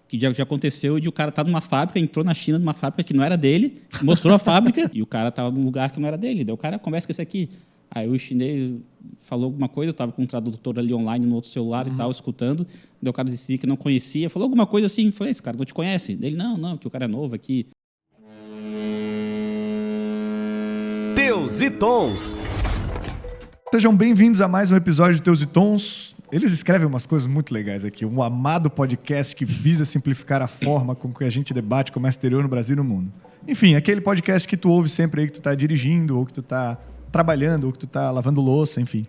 que já aconteceu de o cara estar numa fábrica, entrou na China numa fábrica que não era dele, mostrou a fábrica e o cara estava num lugar que não era dele. Daí o cara conversa com esse aqui. Aí o chinês falou alguma coisa, eu estava com um tradutor ali online no outro celular e tal, escutando. Daí o cara disse que não conhecia, falou alguma coisa assim. Falei, esse cara não te conhece? Daí ele, não, que o cara é novo aqui. Teus e Tons. Sejam bem-vindos a mais um episódio de Teus e Tons. Eles escrevem umas coisas muito legais aqui. Um amado podcast que visa simplificar a forma com que a gente debate comércio exterior no Brasil e no mundo. Enfim, aquele podcast que tu ouve sempre aí que tu tá dirigindo, ou que tu tá trabalhando, ou que tu tá lavando louça, enfim.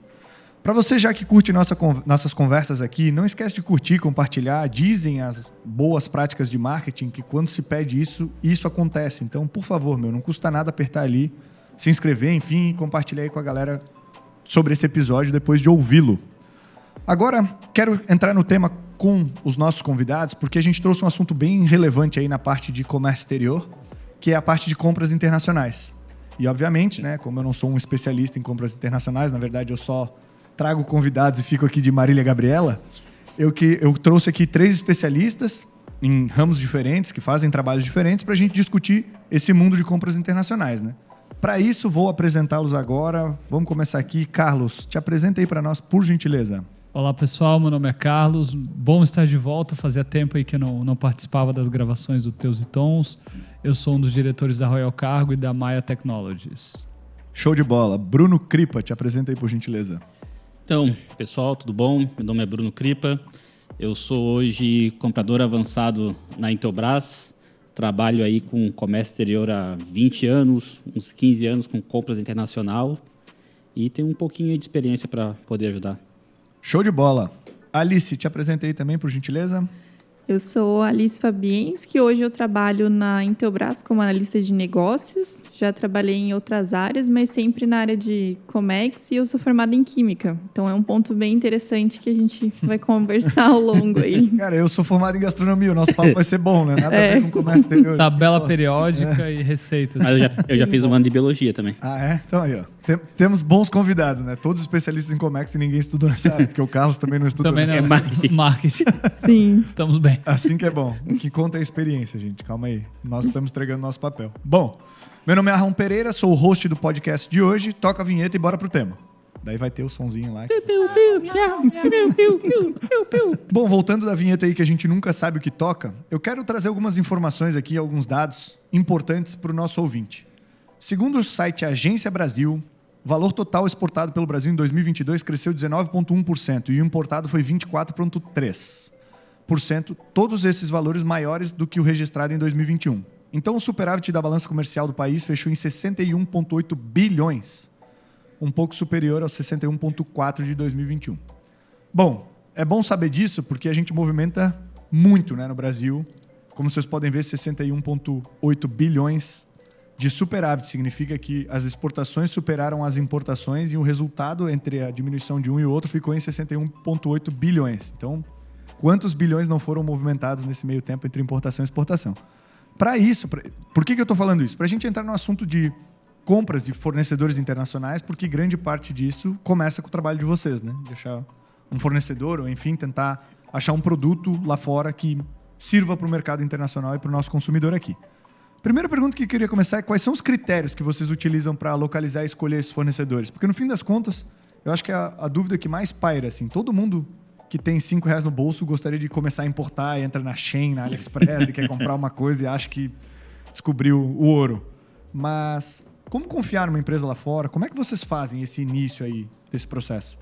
Para você já que curte nossas conversas aqui, não esquece de curtir, compartilhar. Dizem as boas práticas de marketing que quando se pede isso acontece. Então, por favor, não custa nada apertar ali, se inscrever, enfim, e compartilhar aí com a galera sobre esse episódio depois de ouvi-lo. Agora, quero entrar no tema com os nossos convidados, porque a gente trouxe um assunto bem relevante aí na parte de comércio exterior, que é a parte de compras internacionais. E, obviamente, né, como eu não sou um especialista em compras internacionais, na verdade eu só trago convidados e fico aqui de Marília Gabriela, eu trouxe aqui 3 especialistas em ramos diferentes, que fazem trabalhos diferentes, para a gente discutir esse mundo de compras internacionais, né? Para isso, vou apresentá-los agora. Vamos começar aqui. Carlos, te apresenta aí para nós, por gentileza. Olá, pessoal. Meu nome é Carlos. Bom estar de volta. Fazia tempo aí que eu não participava das gravações do Teus e Tons. Eu sou um dos diretores da Royal Cargo e da Maya Technologies. Show de bola. Bruno Cripa, te apresenta aí, por gentileza. Então, pessoal, tudo bom? Meu nome é Bruno Cripa. Eu sou hoje comprador avançado na Intelbras. Trabalho aí com comércio exterior há 20 anos, uns 15 anos com compras internacional e tenho um pouquinho de experiência para poder ajudar. Show de bola. Alice, te apresenta aí também, por gentileza. Eu sou Alice Fabiens, que hoje eu trabalho na Intelbras como analista de negócios. Já trabalhei em outras áreas, mas sempre na área de Comex, e eu sou formada em Química. Então é um ponto bem interessante que a gente vai conversar ao longo aí. Cara, eu sou formado em gastronomia, o nosso papo vai ser bom, né? Nada a ver com comércio exterior. Tabela periódica e receitas. Mas eu já fiz um ano de biologia também. Ah, é? Então aí, ó. Temos bons convidados, né? Todos especialistas em Comex e ninguém estudou nessa área, porque o Carlos também não estudou Também nessa não. área. Marketing. Sim. Estamos bem. Assim que é bom. O que conta é a experiência, gente. Calma aí. Nós estamos entregando nosso papel. Bom, meu nome é Arrão Pereira, sou o host do podcast de hoje. Toca a vinheta e bora pro tema. Daí vai ter o sonzinho lá. Bom, voltando da vinheta aí que a gente nunca sabe o que toca, eu quero trazer algumas informações aqui, alguns dados importantes para o nosso ouvinte. Segundo o site Agência Brasil, o valor total exportado pelo Brasil em 2022 cresceu 19,1% e o importado foi 24,3%, todos esses valores maiores do que o registrado em 2021. Então, o superávit da balança comercial do país fechou em 61,8 bilhões, um pouco superior aos 61,4 de 2021. Bom, é bom saber disso porque a gente movimenta muito, né, no Brasil. Como vocês podem ver, 61,8 bilhões de superávit significa que as exportações superaram as importações e o resultado entre a diminuição de um e o outro ficou em 61,8 bilhões. Então, quantos bilhões não foram movimentados nesse meio tempo entre importação e exportação? Para isso, por que eu estou falando isso? Para a gente entrar no assunto de compras de fornecedores internacionais, porque grande parte disso começa com o trabalho de vocês, né? De achar um fornecedor ou, enfim, tentar achar um produto lá fora que sirva para o mercado internacional e para o nosso consumidor aqui. Primeira pergunta que eu queria começar é quais são os critérios que vocês utilizam para localizar e escolher esses fornecedores? Porque, no fim das contas, eu acho que a dúvida que mais paira, assim, todo mundo que tem R$5 no bolso gostaria de começar a importar e entra na Shein, na AliExpress e quer comprar uma coisa e acha que descobriu o ouro. Mas como confiar numa empresa lá fora? Como é que vocês fazem esse início aí desse processo?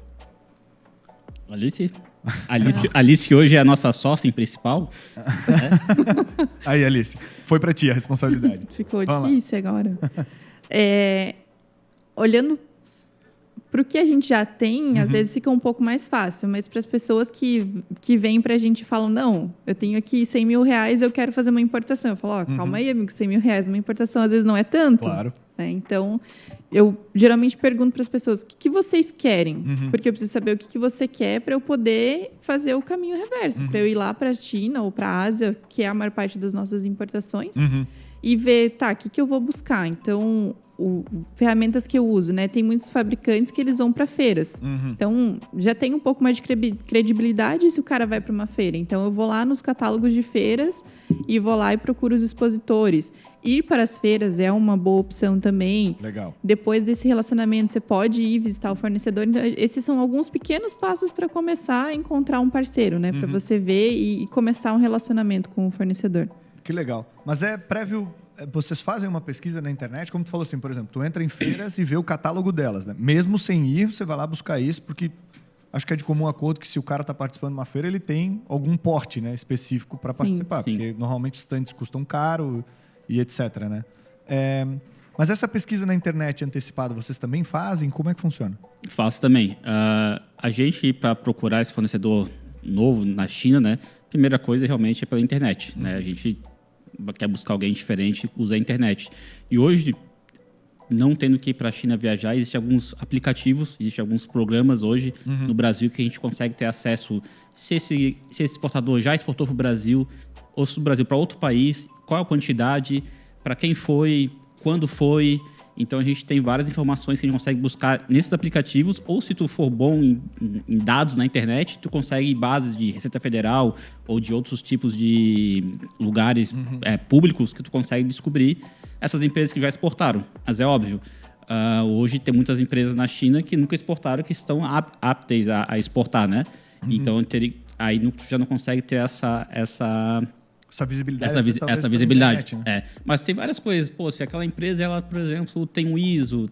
Alice hoje é a nossa sócia principal. Aí, Alice, foi para ti a responsabilidade. Ficou difícil agora. Olhando para o que a gente já tem, às vezes fica um pouco mais fácil, mas para as pessoas que vêm para a gente e falam, não, eu tenho aqui R$100 mil, eu quero fazer uma importação. Eu falo, calma aí, amigo, R$100 mil, uma importação às vezes não é tanto. Claro. Né? Então, eu geralmente pergunto para as pessoas, o que vocês querem? Porque eu preciso saber o que você quer para eu poder fazer o caminho reverso, para eu ir lá para a China ou para a Ásia, que é a maior parte das nossas importações, e ver, o que eu vou buscar? Então, ferramentas que eu uso, né? Tem muitos fabricantes que eles vão para feiras. Então, já tem um pouco mais de credibilidade se o cara vai para uma feira. Então, eu vou lá nos catálogos de feiras e vou lá e procuro os expositores. Ir para as feiras é uma boa opção também. Legal. Depois desse relacionamento, você pode ir visitar o fornecedor. Então, esses são alguns pequenos passos para começar a encontrar um parceiro, né? Para você ver e começar um relacionamento com o fornecedor. Que legal. Mas é prévio... Vocês fazem uma pesquisa na internet, como tu falou assim, por exemplo, tu entra em feiras e vê o catálogo delas, né? Mesmo sem ir, você vai lá buscar isso, porque acho que é de comum acordo que se o cara está participando de uma feira, ele tem algum porte, né, específico para participar. sim. Porque normalmente stands custam caro e etc, né? Mas essa pesquisa na internet antecipada, vocês também fazem? Como é que funciona? Faço também. A gente, para procurar esse fornecedor novo na China, né? Primeira coisa realmente é pela internet, né? A gente quer buscar alguém diferente, usa a internet. E hoje, não tendo que ir para a China viajar, existem alguns aplicativos, existem alguns programas hoje no Brasil que a gente consegue ter acesso. Se esse exportador já exportou para o Brasil, ou se do Brasil para outro país, qual a quantidade, para quem foi, quando foi. Então, a gente tem várias informações que a gente consegue buscar nesses aplicativos, ou se tu for bom em dados na internet, tu consegue bases de Receita Federal ou de outros tipos de lugares públicos que tu consegue descobrir essas empresas que já exportaram. Mas é óbvio, hoje tem muitas empresas na China que nunca exportaram, que estão aptas a exportar, né? Então, aí já não consegue ter essa visibilidade. Essa visibilidade. Internet, né? Mas tem várias coisas. Pô, se aquela empresa, ela, por exemplo, tem um ISO,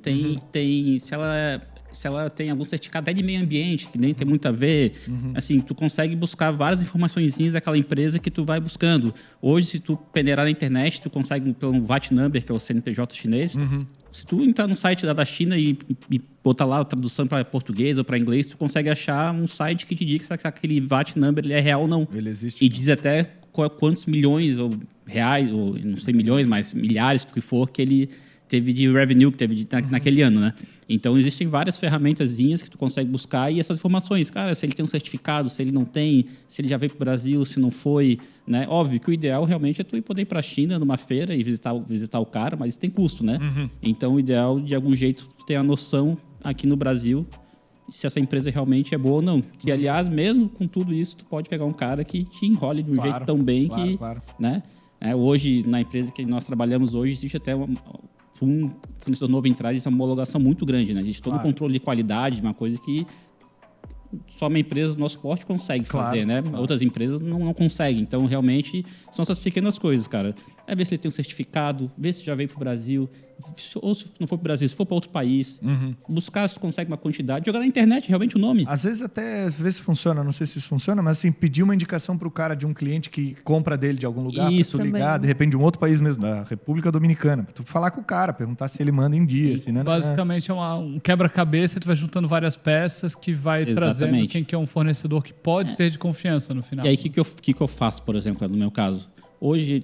se ela tem algum certificado até de meio ambiente, que nem tem muito a ver, assim, tu consegue buscar várias informaçõezinhas daquela empresa que tu vai buscando. Hoje, se tu peneirar na internet, tu consegue pelo VAT Number, que é o CNPJ chinês. Se tu entrar no site da China e botar lá a tradução para português ou para inglês, tu consegue achar um site que te diga se aquele VAT Number ele é real ou não. Ele existe. E diz até quantos milhões ou reais, ou não sei milhões, mas milhares, o que for, que ele teve de revenue, que teve naquele ano, né? Então, existem várias ferramentazinhas que tu consegue buscar e essas informações. Cara, se ele tem um certificado, se ele não tem, se ele já veio para o Brasil, se não foi, né? Óbvio que o ideal realmente é tu poder ir para a China numa feira e visitar o cara, mas isso tem custo, né? Então, o ideal, de algum jeito, tu ter a noção aqui no Brasil se essa empresa realmente é boa ou não. Que, aliás, mesmo com tudo isso, tu pode pegar um cara que te enrole de um jeito tão bem que... Né? Hoje, na empresa que nós trabalhamos hoje, existe até um fornecedor novo entrar, isso é uma homologação muito grande, né? Existe todo o controle de qualidade, uma coisa que só uma empresa do nosso porte consegue fazer, né? Outras empresas não conseguem. Então, realmente, são essas pequenas coisas, cara. É ver se ele tem um certificado, ver se já veio para o Brasil, ou se não for para o Brasil, se for para outro país, buscar se consegue uma quantidade, jogar na internet realmente o nome. Às vezes funciona, não sei se isso funciona, mas assim, pedir uma indicação para o cara de um cliente que compra dele de algum lugar, isso, pra tu ligar, de repente de um outro país mesmo, da República Dominicana, para tu falar com o cara, perguntar se ele manda em dia. Assim, né? Basicamente é um quebra-cabeça, tu vai juntando várias peças que vai trazendo quem que é um fornecedor que pode ser de confiança no final. E aí, o que eu faço, por exemplo, no meu caso? Hoje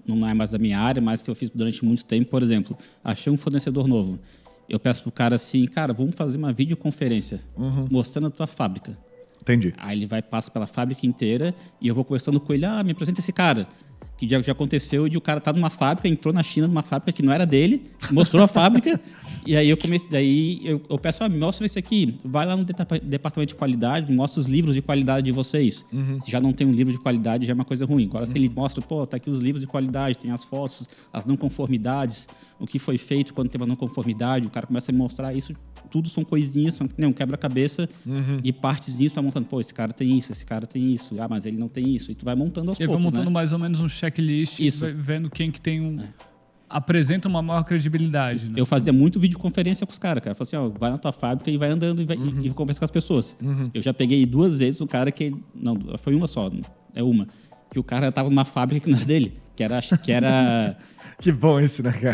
não é mais da minha área, mas que eu fiz durante muito tempo. Por exemplo, achei um fornecedor novo. Eu peço pro cara assim, cara, vamos fazer uma videoconferência mostrando a tua fábrica. Entendi. Aí ele passa pela fábrica inteira e eu vou conversando com ele, me apresenta esse cara. Que já aconteceu de o cara estar numa fábrica, entrou na China numa fábrica que não era dele, mostrou a fábrica, e aí eu peço, me mostra isso aqui, vai lá no departamento de qualidade, mostra os livros de qualidade de vocês. Se já não tem um livro de qualidade, já é uma coisa ruim. Agora, se ele mostra, tá aqui os livros de qualidade, tem as fotos, as não conformidades, o que foi feito quando teve a não conformidade, o cara começa a me mostrar isso, tudo são coisinhas, são um quebra-cabeça de partes disso, vai montando, esse cara tem isso, esse cara tem isso, mas ele não tem isso, e tu vai montando aos poucos, vai montando mais ou menos um checklist, vendo quem que tem apresenta uma maior credibilidade. Né? Eu fazia muito videoconferência com os caras, cara. Eu falei assim, vai na tua fábrica e vai andando e conversa com as pessoas. Eu já peguei 2 vezes um cara que... Não, foi uma só, é uma. Que o cara tava numa fábrica que não era dele, que era que bom isso, né, cara?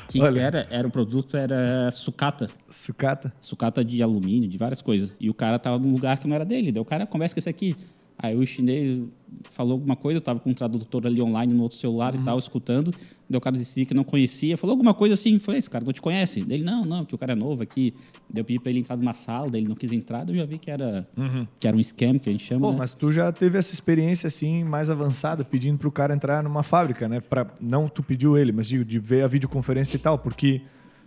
Que era... Era o produto, era sucata. Sucata? Sucata de alumínio, de várias coisas. E o cara tava num lugar que não era dele. Daí o cara conversa com esse aqui. Aí o chinês falou alguma coisa, eu estava com um tradutor ali online no outro celular e tal, escutando. Daí o cara disse que não conhecia, falou alguma coisa assim. Falei, esse cara não te conhece? Ele, não, que o cara é novo aqui. Daí eu pedi para ele entrar numa sala, daí ele não quis entrar, daí eu já vi que era um scam, que a gente chama. Pô, né? mas tu já teve essa experiência assim mais avançada, pedindo pro cara entrar numa fábrica, né? Não tu pediu ele, mas digo, de ver a videoconferência e tal, porque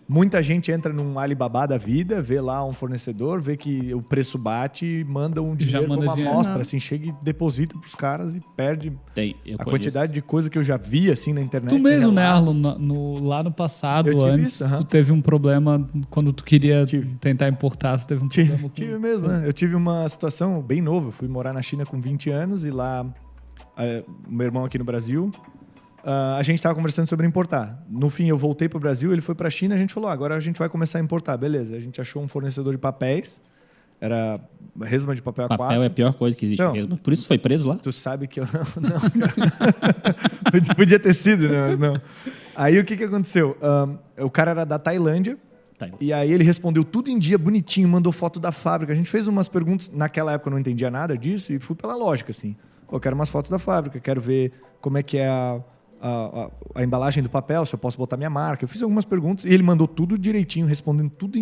muita gente entra num Alibaba da vida, vê lá um fornecedor, vê que o preço bate e manda um dinheiro manda como dinheiro. amostra, assim, chega e deposita pros caras e perde Eu a quantidade de coisa que eu já vi, assim, na internet. Tu mesmo, né, relatos. Arlon, lá no passado, Eu tive antes, isso, aham. tu teve um problema quando tu queria Tive. tentar importar, tu teve um problema com... Tive mesmo, né? Eu tive uma situação bem nova. Eu fui morar na China com 20 anos e lá, o meu irmão aqui no Brasil, a gente estava conversando sobre importar. No fim, eu voltei para o Brasil, ele foi para a China, a gente falou, agora a gente vai começar a importar. Beleza, a gente achou um fornecedor de papéis, era resma de papel A4. Papel é a pior coisa que existe Então, mesmo. Por isso foi preso lá? Tu sabe que eu não cara. Podia ter sido, né? Mas não. Aí o que aconteceu? O cara era da Tailândia. Tá. E aí ele respondeu tudo em dia, bonitinho, mandou foto da fábrica. A gente fez umas perguntas, naquela época eu não entendia nada disso e fui pela lógica, assim. Pô, eu quero umas fotos da fábrica, quero ver como é que é a embalagem do papel, se eu posso botar minha marca. Eu fiz algumas perguntas e ele mandou tudo direitinho, respondendo tudo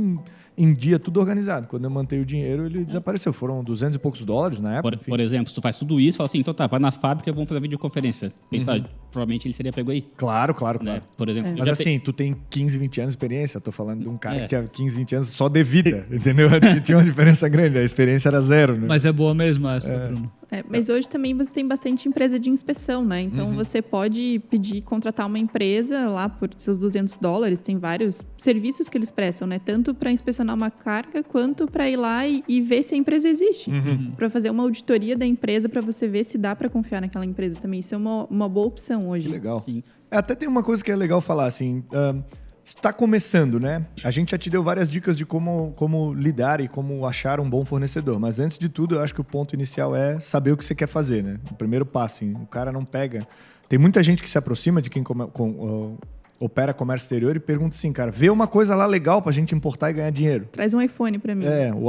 em dia, tudo organizado. Quando eu mantei o dinheiro, ele desapareceu. Foram 200 e poucos dólares na época. Por exemplo, se tu faz tudo isso, fala assim, então tá, vai na fábrica e vamos fazer videoconferência. Pensar, provavelmente ele seria pego aí. Claro. Né? Por exemplo, eu Mas já assim, tu tem 15, 20 anos de experiência. Tô falando de um cara É. que tinha 15, 20 anos só de vida, entendeu? Tinha uma diferença grande. A experiência era zero, né? Mas é boa mesmo essa, Bruno. Mas hoje também você tem bastante empresa de inspeção, né? Então você pode contratar uma empresa lá por seus $200. Tem vários serviços que eles prestam, né? Tanto para inspecionar uma carga quanto para ir lá e ver se a empresa existe. Para fazer uma auditoria da empresa para você ver se dá para confiar naquela empresa também. Isso é uma boa opção hoje. Que legal. Sim. Até tem uma coisa que é legal falar, assim, está começando, né? A gente já te deu várias dicas de como lidar e como achar um bom fornecedor, mas antes de tudo, eu acho que o ponto inicial é saber o que você quer fazer, né? O primeiro passo, assim, o cara não pega... Tem muita gente que se aproxima de quem opera comércio exterior e pergunta assim, cara, vê uma coisa lá legal pra gente importar e ganhar dinheiro. Traz um iPhone para mim.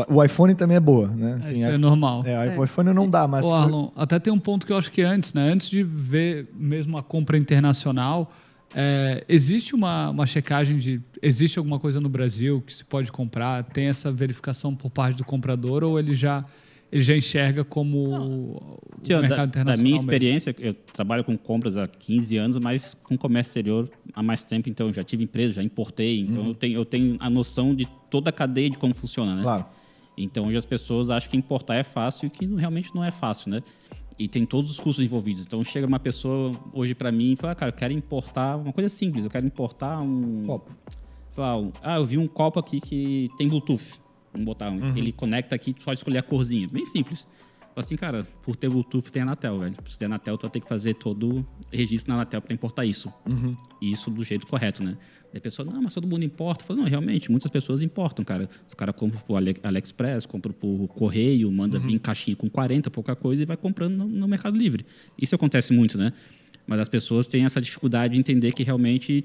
O iPhone também é boa, né? Isso é normal. O iPhone não dá, mas... Ô, Arlon, até tem um ponto que eu acho que antes, né? Antes de ver mesmo a compra internacional, existe uma checagem de... Existe alguma coisa no Brasil que se pode comprar? Tem essa verificação por parte do comprador ou ele já enxerga como o mercado internacional? Da minha mesmo? experiência, eu trabalho com compras há 15 anos, mas com comércio exterior há mais tempo, então eu já tive empresa, já importei, então eu tenho a noção de toda a cadeia de como funciona, né? Claro. Então hoje as pessoas acham que importar é fácil, e que realmente não é fácil, né? E tem todos os custos envolvidos. Então chega uma pessoa hoje para mim e fala, cara, eu quero importar uma coisa simples, eu quero importar um Copo. sei lá, eu vi um copo aqui que tem Bluetooth. Vamos botar ele conecta aqui, tu só escolher a corzinha. Bem simples. Fala assim, cara, por ter Bluetooth tem Anatel, velho. Se ter Anatel, tu vai ter que fazer todo o registro na Anatel para importar isso. E isso do jeito correto, né? Daí a pessoa, não, mas todo mundo importa. Fala, não, realmente, muitas pessoas importam, cara. Os caras compram por AliExpress, compram por correio, manda vir caixinha com 40, pouca coisa, e vai comprando no Mercado Livre. Isso acontece muito, né? Mas as pessoas têm essa dificuldade de entender que realmente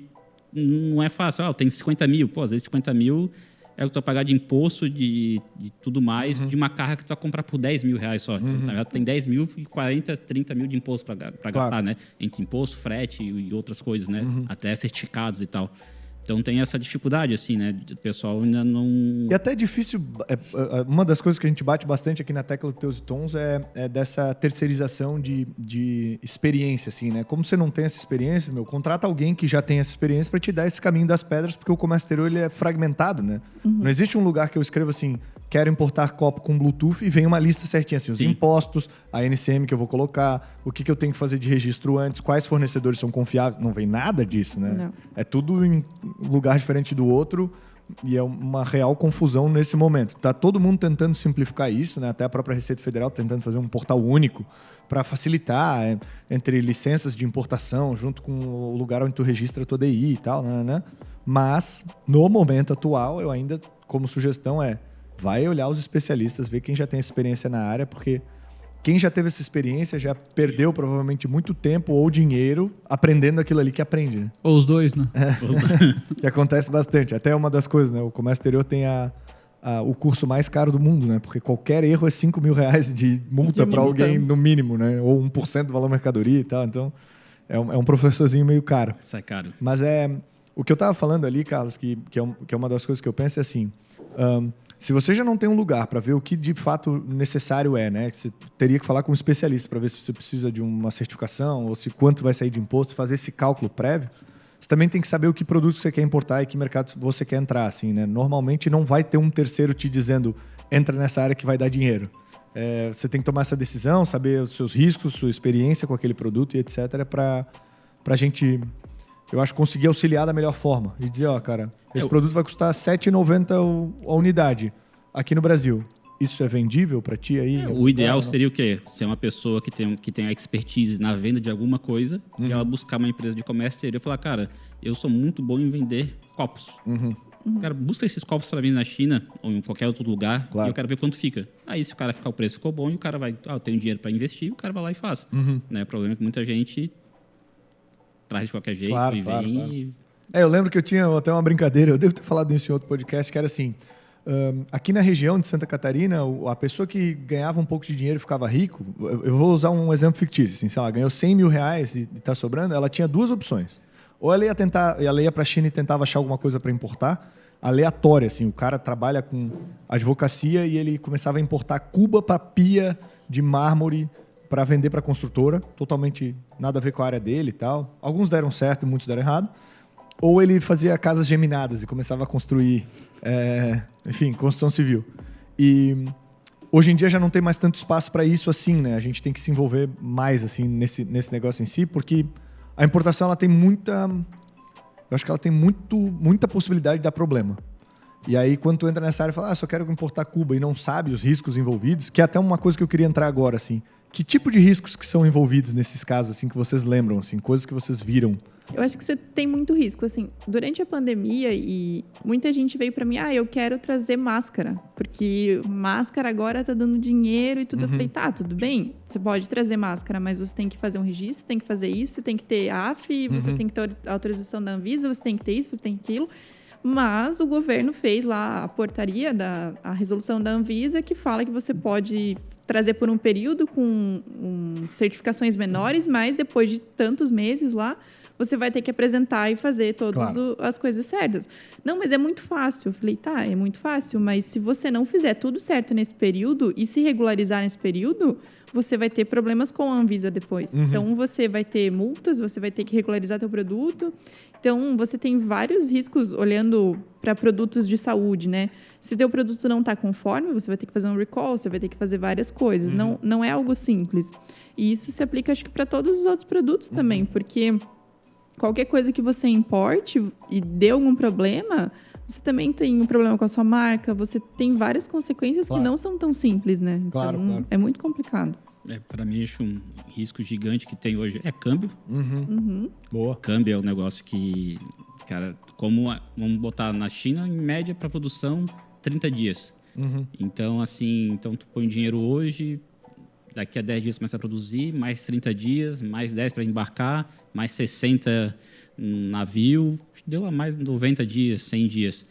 não é fácil. Eu tenho 50 mil. Pô, às vezes 50 mil... é o que tu vai pagar de imposto, de tudo mais, de uma carga que tu vai comprar por R$10 mil só. Então, tu tem 10 mil e 40, 30 mil de imposto para gastar, né? Entre imposto, frete e outras coisas, né? Até certificados e tal. Então tem essa dificuldade, assim, né? O pessoal ainda não... E até é difícil... uma das coisas que a gente bate bastante aqui na tecla do Teus e Tons é dessa terceirização de experiência, assim, né? Como você não tem essa experiência, contrata alguém que já tem essa experiência para te dar esse caminho das pedras, porque o comércio exterior ele é fragmentado, né? Não existe um lugar que eu escrevo assim, quero importar copo com Bluetooth e vem uma lista certinha, assim, os impostos, a NCM que eu vou colocar, o que eu tenho que fazer de registro antes, quais fornecedores são confiáveis. Não vem nada disso, né? Não. É tudo em lugar diferente do outro e é uma real confusão nesse momento. Tá todo mundo tentando simplificar isso, né? Até a própria Receita Federal tentando fazer um portal único para facilitar entre licenças de importação, junto com o lugar onde tu registra a tua DI e tal, né? Mas, no momento atual, eu ainda, como sugestão, vai olhar os especialistas, ver quem já tem experiência na área, porque quem já teve essa experiência já perdeu provavelmente muito tempo ou dinheiro aprendendo aquilo ali que aprende, né? Ou os dois, né? Que acontece bastante. Até uma das coisas, né? O comércio exterior tem o curso mais caro do mundo, né? Porque qualquer erro é R$5.000 de multa para alguém, no mínimo, né? Ou 1% do valor da mercadoria e tal. Então, é um professorzinho meio caro. Isso é caro. Mas o que eu estava falando ali, Carlos, que é uma das coisas que eu penso é assim... se você já não tem um lugar para ver o que de fato necessário né? Você teria que falar com um especialista para ver se você precisa de uma certificação ou se quanto vai sair de imposto, fazer esse cálculo prévio. Você também tem que saber o que produto você quer importar e que mercado você quer entrar, assim, né? Normalmente não vai ter um terceiro te dizendo entra nessa área que vai dar dinheiro. Você tem que tomar essa decisão, saber os seus riscos, sua experiência com aquele produto e etc. para a gente, eu acho, conseguir auxiliar da melhor forma. E dizer, cara, esse produto vai custar R$7,90 a unidade aqui no Brasil. Isso é vendível para ti aí? O ideal seria o quê? Ser uma pessoa que tem a expertise na venda de alguma coisa e ela buscar uma empresa de comércio exterior e falar, cara, eu sou muito bom em vender copos. Cara, busca esses copos para mim na China ou em qualquer outro lugar e eu quero ver quanto fica. Aí se o cara ficar, o preço ficou bom e o cara vai, eu tenho dinheiro para investir, o cara vai lá e faz. Né? O problema é que muita gente traz de qualquer jeito e vem. Claro. Eu lembro que eu tinha até uma brincadeira, eu devo ter falado isso em outro podcast, que era assim... aqui na região de Santa Catarina, a pessoa que ganhava um pouco de dinheiro e ficava rico, eu vou usar um exemplo fictício, assim, sei lá, ganhou R$100.000 e está sobrando, ela tinha duas opções. Ou ela ia para a China e tentava achar alguma coisa para importar, aleatória, assim, o cara trabalha com advocacia e ele começava a importar cuba para pia de mármore para vender para a construtora, totalmente nada a ver com a área dele e tal. Alguns deram certo e muitos deram errado. Ou ele fazia casas geminadas e começava a construir, enfim, construção civil. E hoje em dia já não tem mais tanto espaço para isso assim, né? A gente tem que se envolver mais assim nesse negócio em si, porque a importação ela tem muita... Eu acho que ela tem muita possibilidade de dar problema. E aí, quando tu entra nessa área e fala, só quero importar cuba e não sabe os riscos envolvidos, que é até uma coisa que eu queria entrar agora, assim. Que tipo de riscos que são envolvidos nesses casos, assim, que vocês lembram, assim, coisas que vocês viram? Eu acho que você tem muito risco, assim, durante a pandemia e muita gente veio pra mim, eu quero trazer máscara, porque máscara agora tá dando dinheiro e tudo. Eu falei, tá, tudo bem, você pode trazer máscara, mas você tem que fazer um registro, tem que fazer isso, você tem que ter AF, você tem que ter autorização da Anvisa, você tem que ter isso, você tem aquilo. Mas o governo fez lá a portaria, a resolução da Anvisa, que fala que você pode trazer por um período com certificações menores, mas depois de tantos meses lá, você vai ter que apresentar e fazer todas as coisas certas. Não, mas é muito fácil. Eu falei, tá, é muito fácil, mas se você não fizer tudo certo nesse período e se regularizar nesse período, você vai ter problemas com a Anvisa depois. Então, você vai ter multas, você vai ter que regularizar teu produto. Então, você tem vários riscos olhando para produtos de saúde, né? Se teu produto não está conforme, você vai ter que fazer um recall, você vai ter que fazer várias coisas. Não é algo simples. E isso se aplica, acho que, para todos os outros produtos também, porque qualquer coisa que você importe e dê algum problema, você também tem um problema com a sua marca, você tem várias consequências que não são tão simples, né? Então, é muito complicado. Para mim, acho um risco gigante que tem hoje é câmbio. Boa. Câmbio é um negócio que, cara, vamos botar na China, em média, para produção, 30 dias. Então, assim, tu põe dinheiro hoje, daqui a 10 dias começa a produzir, mais 30 dias, mais 10 para embarcar, mais 60 navio, deu a mais 90 dias, 100 dias.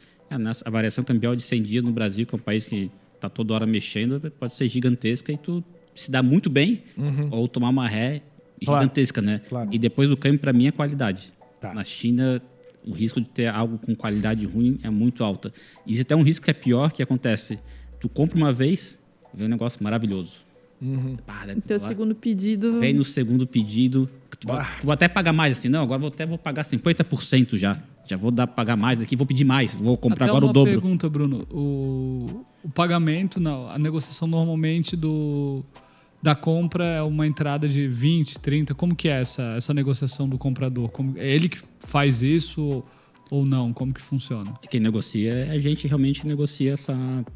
A variação cambial de 100 dias no Brasil, que é um país que está toda hora mexendo, pode ser gigantesca e tu se dá muito bem ou tomar uma ré gigantesca, né? Claro. E depois do câmbio, para mim, é qualidade. Tá. Na China, o risco de ter algo com qualidade ruim é muito alto. Existe até um risco que é pior, que acontece. Tu compra uma vez, vem um negócio maravilhoso. O teu segundo pedido... Vem no segundo pedido. Vou até pagar mais assim. Não, agora vou pagar 50% já. Já vou pagar mais aqui, vou pedir mais. Vou comprar até agora o dobro. Uma pergunta, Bruno. O pagamento, a negociação normalmente da compra é uma entrada de 20, 30. Como que é essa negociação do comprador? É ele que faz isso ou não? Como que funciona? Quem negocia, a gente realmente negocia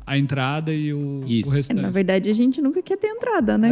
a entrada e o restante. Na verdade, a gente nunca quer ter entrada, né?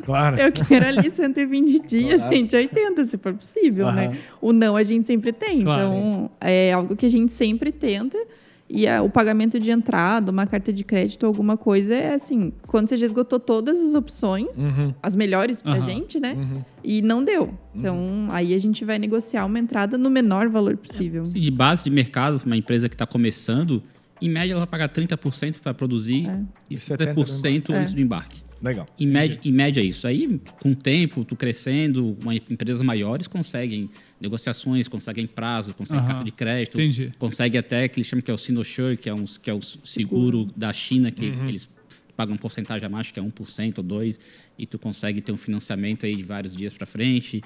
Claro. Eu quero ali 120 dias, 180, se for possível, né? O não a gente sempre tem. Claro. Então, é algo que a gente sempre tenta. E o pagamento de entrada, uma carta de crédito, alguma coisa, é assim, quando você já esgotou todas as opções, as melhores pra gente, né? E não deu. Então, aí a gente vai negociar uma entrada no menor valor possível. De base de mercado, uma empresa que está começando, Em média, ela vai pagar 30% para produzir e 70% antes do embarque. Legal. Em média é isso. Aí, com o tempo, tu crescendo, empresas maiores conseguem negociações, conseguem prazo, conseguem carta de crédito, conseguem até que eles chamam que é o Sinosure, que é o seguro da China, que eles pagam porcentagem a mais, que é 1% ou 2%, e tu consegue ter um financiamento aí de vários dias para frente.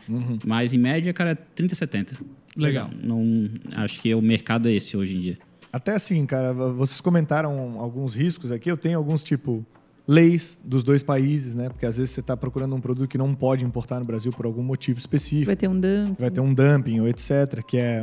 Mas, em média, cara, 30-70. Legal. Não, acho que o mercado é esse hoje em dia. Até assim, cara, vocês comentaram alguns riscos aqui. Eu tenho alguns, leis dos dois países, né? Porque às vezes você está procurando um produto que não pode importar no Brasil por algum motivo específico. Vai ter um dumping. Vai ter um dumping, ou etc., que é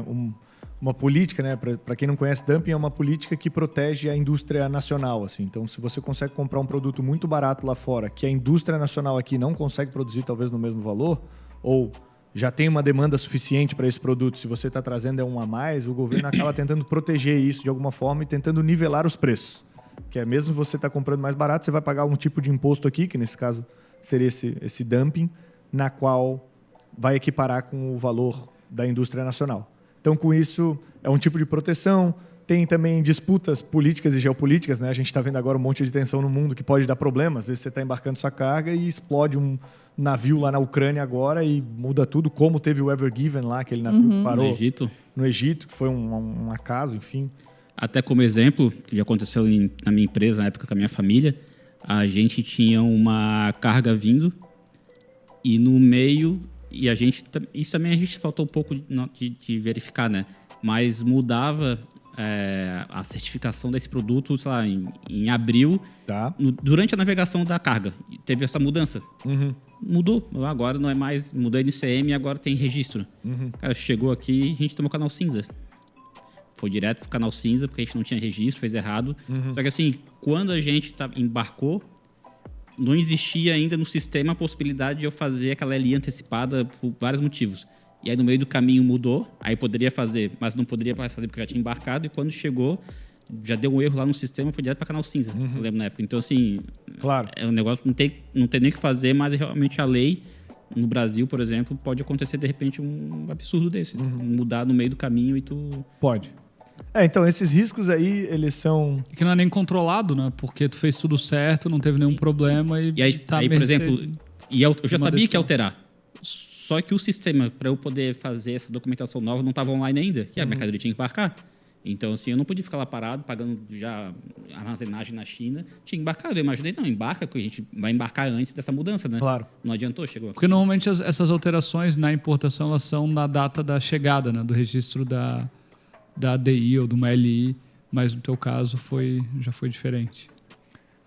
uma política, né? Para quem não conhece, dumping é uma política que protege a indústria nacional, assim. Então, se você consegue comprar um produto muito barato lá fora, que a indústria nacional aqui não consegue produzir, talvez no mesmo valor, ou já tem uma demanda suficiente para esse produto, se você está trazendo um a mais, o governo acaba tentando proteger isso de alguma forma e tentando nivelar os preços. Que é mesmo você está comprando mais barato, você vai pagar um tipo de imposto aqui, que nesse caso seria esse dumping, na qual vai equiparar com o valor da indústria nacional. Então, com isso, é um tipo de proteção. Tem também disputas políticas e geopolíticas, né? A gente está vendo agora um monte de tensão no mundo que pode dar problemas. Às vezes você está embarcando sua carga e explode um navio lá na Ucrânia agora e muda tudo, como teve o Ever Given lá, aquele navio que parou no Egito, que foi um acaso, enfim. Até como exemplo, que já aconteceu na minha empresa, na época com a minha família, a gente tinha uma carga vindo e no meio, e isso também a gente faltou um pouco de verificar, né? Mas mudava a certificação desse produto, sei lá, em abril, durante a navegação da carga. Teve essa mudança. Mudou. Agora não é mais... Mudou a NCM e agora tem registro. Cara, chegou aqui e a gente tomou canal cinza. Foi direto pro canal cinza, porque a gente não tinha registro, fez errado. Só que assim, quando a gente embarcou, não existia ainda no sistema a possibilidade de eu fazer aquela LI antecipada por vários motivos. E aí no meio do caminho mudou, aí poderia fazer, mas não poderia mais fazer porque já tinha embarcado. E quando chegou, já deu um erro lá no sistema, foi direto para canal cinza, eu lembro na época. Então assim, claro, é um negócio que não tem nem o que fazer, mas realmente a lei... No Brasil, por exemplo, pode acontecer de repente um absurdo desse. Mudar no meio do caminho e tu... Pode. Então, esses riscos aí, eles são... Que não é nem controlado, né? Porque tu fez tudo certo, não teve nenhum problema e aí, por exemplo, eu já sabia que ia alterar. Só que o sistema, para eu poder fazer essa documentação nova, não estava online ainda. E a mercadoria tinha que embarcar. Então, assim, eu não podia ficar lá parado, pagando já armazenagem na China. Tinha embarcado. Eu imaginei, não, embarca, que a gente vai embarcar antes dessa mudança, né? Claro. Não adiantou, chegou. Porque normalmente essas alterações na importação, elas são na data da chegada, né? Do registro da ADI ou de uma LI, mas no teu caso já foi diferente.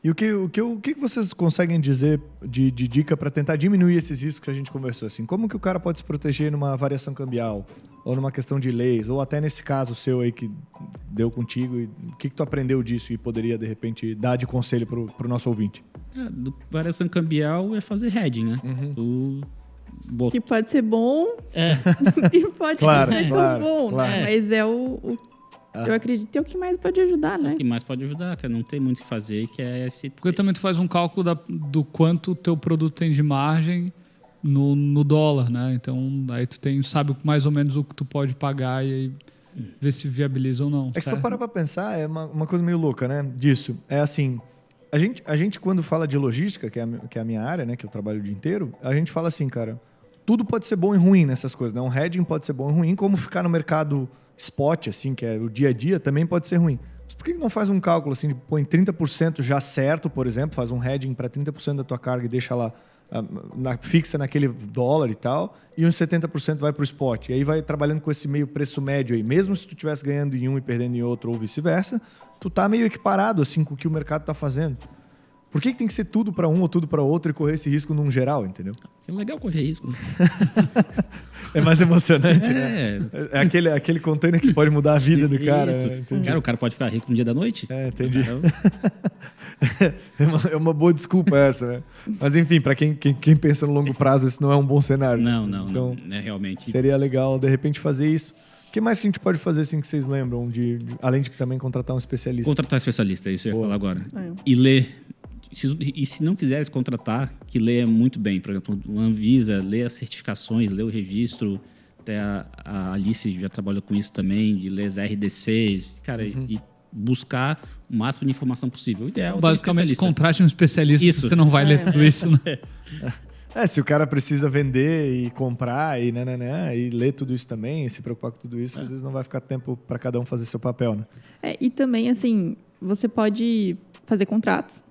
E o que vocês conseguem dizer de dica para tentar diminuir esses riscos que a gente conversou? Assim, como que o cara pode se proteger numa variação cambial, ou numa questão de leis, ou até nesse caso seu aí que deu contigo, e o que tu aprendeu disso e poderia, de repente, dar de conselho pro nosso ouvinte? Variação cambial é fazer hedging, né? Que pode ser bom e pode claro, não ser claro, tão bom, claro. né? Mas eu acredito que é o que mais pode ajudar, né? O que mais pode ajudar, cara, não tem muito o que fazer, que é esse... Porque também tu faz um cálculo do quanto o teu produto tem de margem no dólar, né? Então, aí tu sabe mais ou menos o que tu pode pagar e aí ver se viabiliza ou não. É que se tu parar pra pensar, é uma coisa meio louca, né? Disso. É assim, a gente quando fala de logística, que é a minha área, né? Que eu trabalho o dia inteiro, a gente fala assim, cara, tudo pode ser bom e ruim nessas coisas, né? Um hedging pode ser bom e ruim, como ficar no mercado spot, assim, que é o dia a dia, também pode ser ruim. Mas por que não faz um cálculo assim, põe 30% já certo, por exemplo, faz um hedging para 30% da tua carga e deixa lá fixa naquele dólar e tal, e uns 70% vai para o spot. E aí vai trabalhando com esse meio preço médio aí. Mesmo se tu estivesse ganhando em um e perdendo em outro, ou vice-versa, tu tá meio equiparado assim, com o que o mercado tá fazendo. Por que tem que ser tudo para um ou tudo para outro e correr esse risco num geral, entendeu? É legal correr risco. É mais emocionante, né? É aquele container que pode mudar a vida do cara. Cara, o cara pode ficar rico no dia da noite. Entendi. É uma boa desculpa essa, né? Mas enfim, para quem pensa no longo prazo, isso não é um bom cenário. Não. Então, é realmente. Seria legal, de repente, fazer isso. O que mais que a gente pode fazer assim que vocês lembram? Além de também contratar um especialista. Contratar um especialista, isso eu ia falar agora. E ler. E se não quiseres contratar, que leia muito bem. Por exemplo, o Anvisa, lê as certificações, lê o registro. Até a Alice já trabalhou com isso também, de ler as RDCs. Cara, e buscar o máximo de informação possível. O ideal é Basicamente, contrate um especialista, Isso. porque você não vai ler tudo isso, né? Se o cara precisa vender e comprar e e ler tudo isso também, e se preocupar com tudo isso, às vezes não vai ficar tempo para cada um fazer seu papel, né? E também, assim, você pode fazer contratos,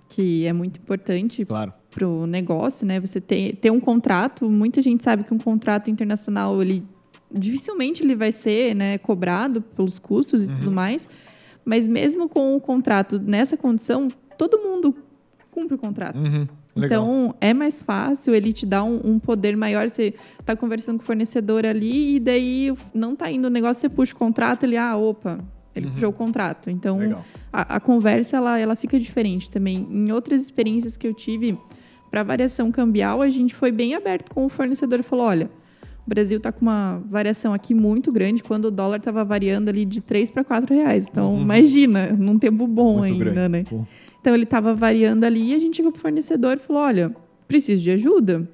que é muito importante Claro. para o negócio, né? Você ter um contrato, muita gente sabe que um contrato internacional, dificilmente ele vai ser, né, cobrado pelos custos e tudo mais, mas mesmo com o contrato nessa condição, todo mundo cumpre o contrato. Legal. Então, é mais fácil, ele te dá um poder maior. Você está conversando com o fornecedor ali e daí não está indo o negócio, você puxa o contrato, ele puxou o contrato. Então, a conversa, ela fica diferente também. Em outras experiências que eu tive, para variação cambial, a gente foi bem aberto com o fornecedor e falou, olha, o Brasil está com uma variação aqui muito grande, quando o dólar estava variando ali de 3 para 4 reais. Então, imagina, num tempo bom muito ainda, grande. Né? Pô. Então, ele estava variando ali e a gente chegou para o fornecedor e falou, olha, preciso de ajuda.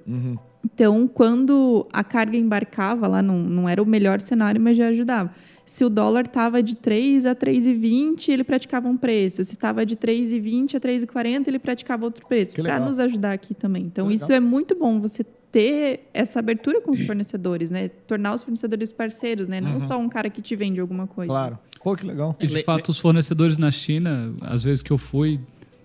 Então, quando a carga embarcava lá, não era o melhor cenário, mas já ajudava. Se o dólar estava de 3 a 3,20, ele praticava um preço. Se estava de 3,20 a 3,40, ele praticava outro preço. Para nos ajudar aqui também. Então, isso é muito bom, você ter essa abertura com os fornecedores, né? Tornar os fornecedores parceiros, né? Não só um cara que te vende alguma coisa. Claro. Pô, que legal. E, de fato, os fornecedores na China, às vezes que eu fui,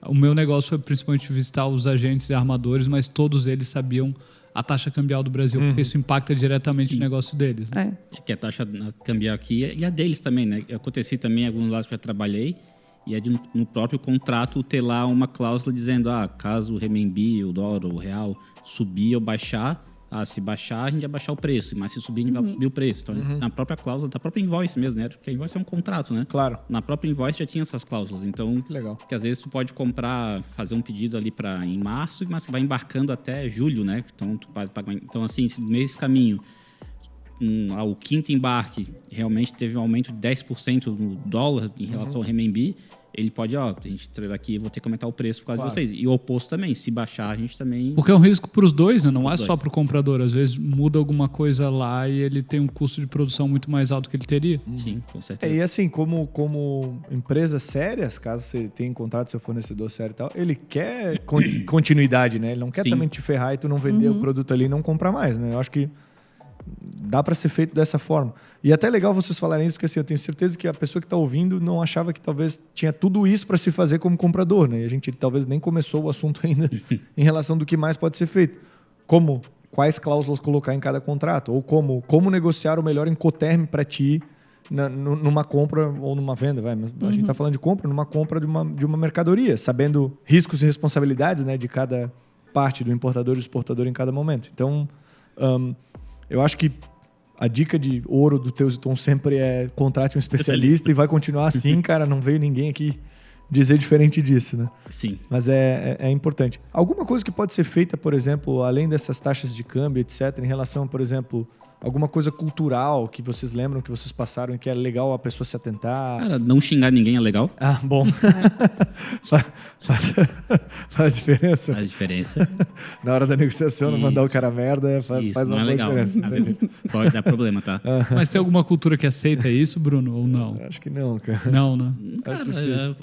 o meu negócio foi principalmente visitar os agentes e armadores, mas todos eles sabiam a taxa cambial do Brasil, porque isso impacta diretamente o negócio deles. Né? É que a taxa cambial aqui e a deles também, né? Eu aconteci também em alguns lados que já trabalhei, e é no próprio contrato ter lá uma cláusula dizendo, caso o renminbi, o dólar, o real subir ou baixar, se baixar, a gente vai baixar o preço, mas se subir, a gente vai subir o preço. Então, na própria cláusula, da própria invoice mesmo, né? Porque a invoice é um contrato, né? Claro. Na própria invoice já tinha essas cláusulas. Então, legal. Que às vezes tu pode fazer um pedido ali em março, mas vai embarcando até julho, né? Então, tu pode pagar. Então, assim, nesse caminho, o quinto embarque realmente teve um aumento de 10% no dólar em relação ao renminbi, ele pode, a gente aqui, vou ter que aumentar o preço por causa de vocês. E o oposto também, se baixar, a gente também... Porque é um risco para os dois, né? Não é só para o comprador. Às vezes muda alguma coisa lá e ele tem um custo de produção muito mais alto que ele teria. Sim, com certeza. E assim, como empresas sérias, caso você tenha encontrado seu fornecedor sério e tal, ele quer continuidade, né? Ele não quer também te ferrar e tu não vender o produto ali e não comprar mais, né? Eu acho que dá para ser feito dessa forma. E até legal vocês falarem isso, porque assim, eu tenho certeza que a pessoa que está ouvindo não achava que talvez tinha tudo isso para se fazer como comprador, né? E a gente talvez nem começou o assunto ainda em relação do que mais pode ser feito. Quais cláusulas colocar em cada contrato, ou como negociar o melhor Incoterm para ti numa compra ou numa venda. Mas a gente está falando de compra, numa compra de uma mercadoria, sabendo riscos e responsabilidades, né, de cada parte do importador e do exportador em cada momento. Então, eu acho que a dica de ouro do Teus e Tons sempre é contrate um especialista e vai continuar assim, cara. Não veio ninguém aqui dizer diferente disso, né? Sim. Mas é importante. Alguma coisa que pode ser feita, por exemplo, além dessas taxas de câmbio, etc., em relação, por exemplo, alguma coisa cultural que vocês lembram que vocês passaram e que é legal a pessoa se atentar? Cara, não xingar ninguém é legal. Bom. Faz diferença. Faz diferença. Na hora da negociação, não mandar o cara merda, faz não uma é legal. diferença. Às vezes pode dar problema, tá? Mas tem alguma cultura que aceita isso, Bruno, ou não? Acho que não, cara. Não, né? Cara,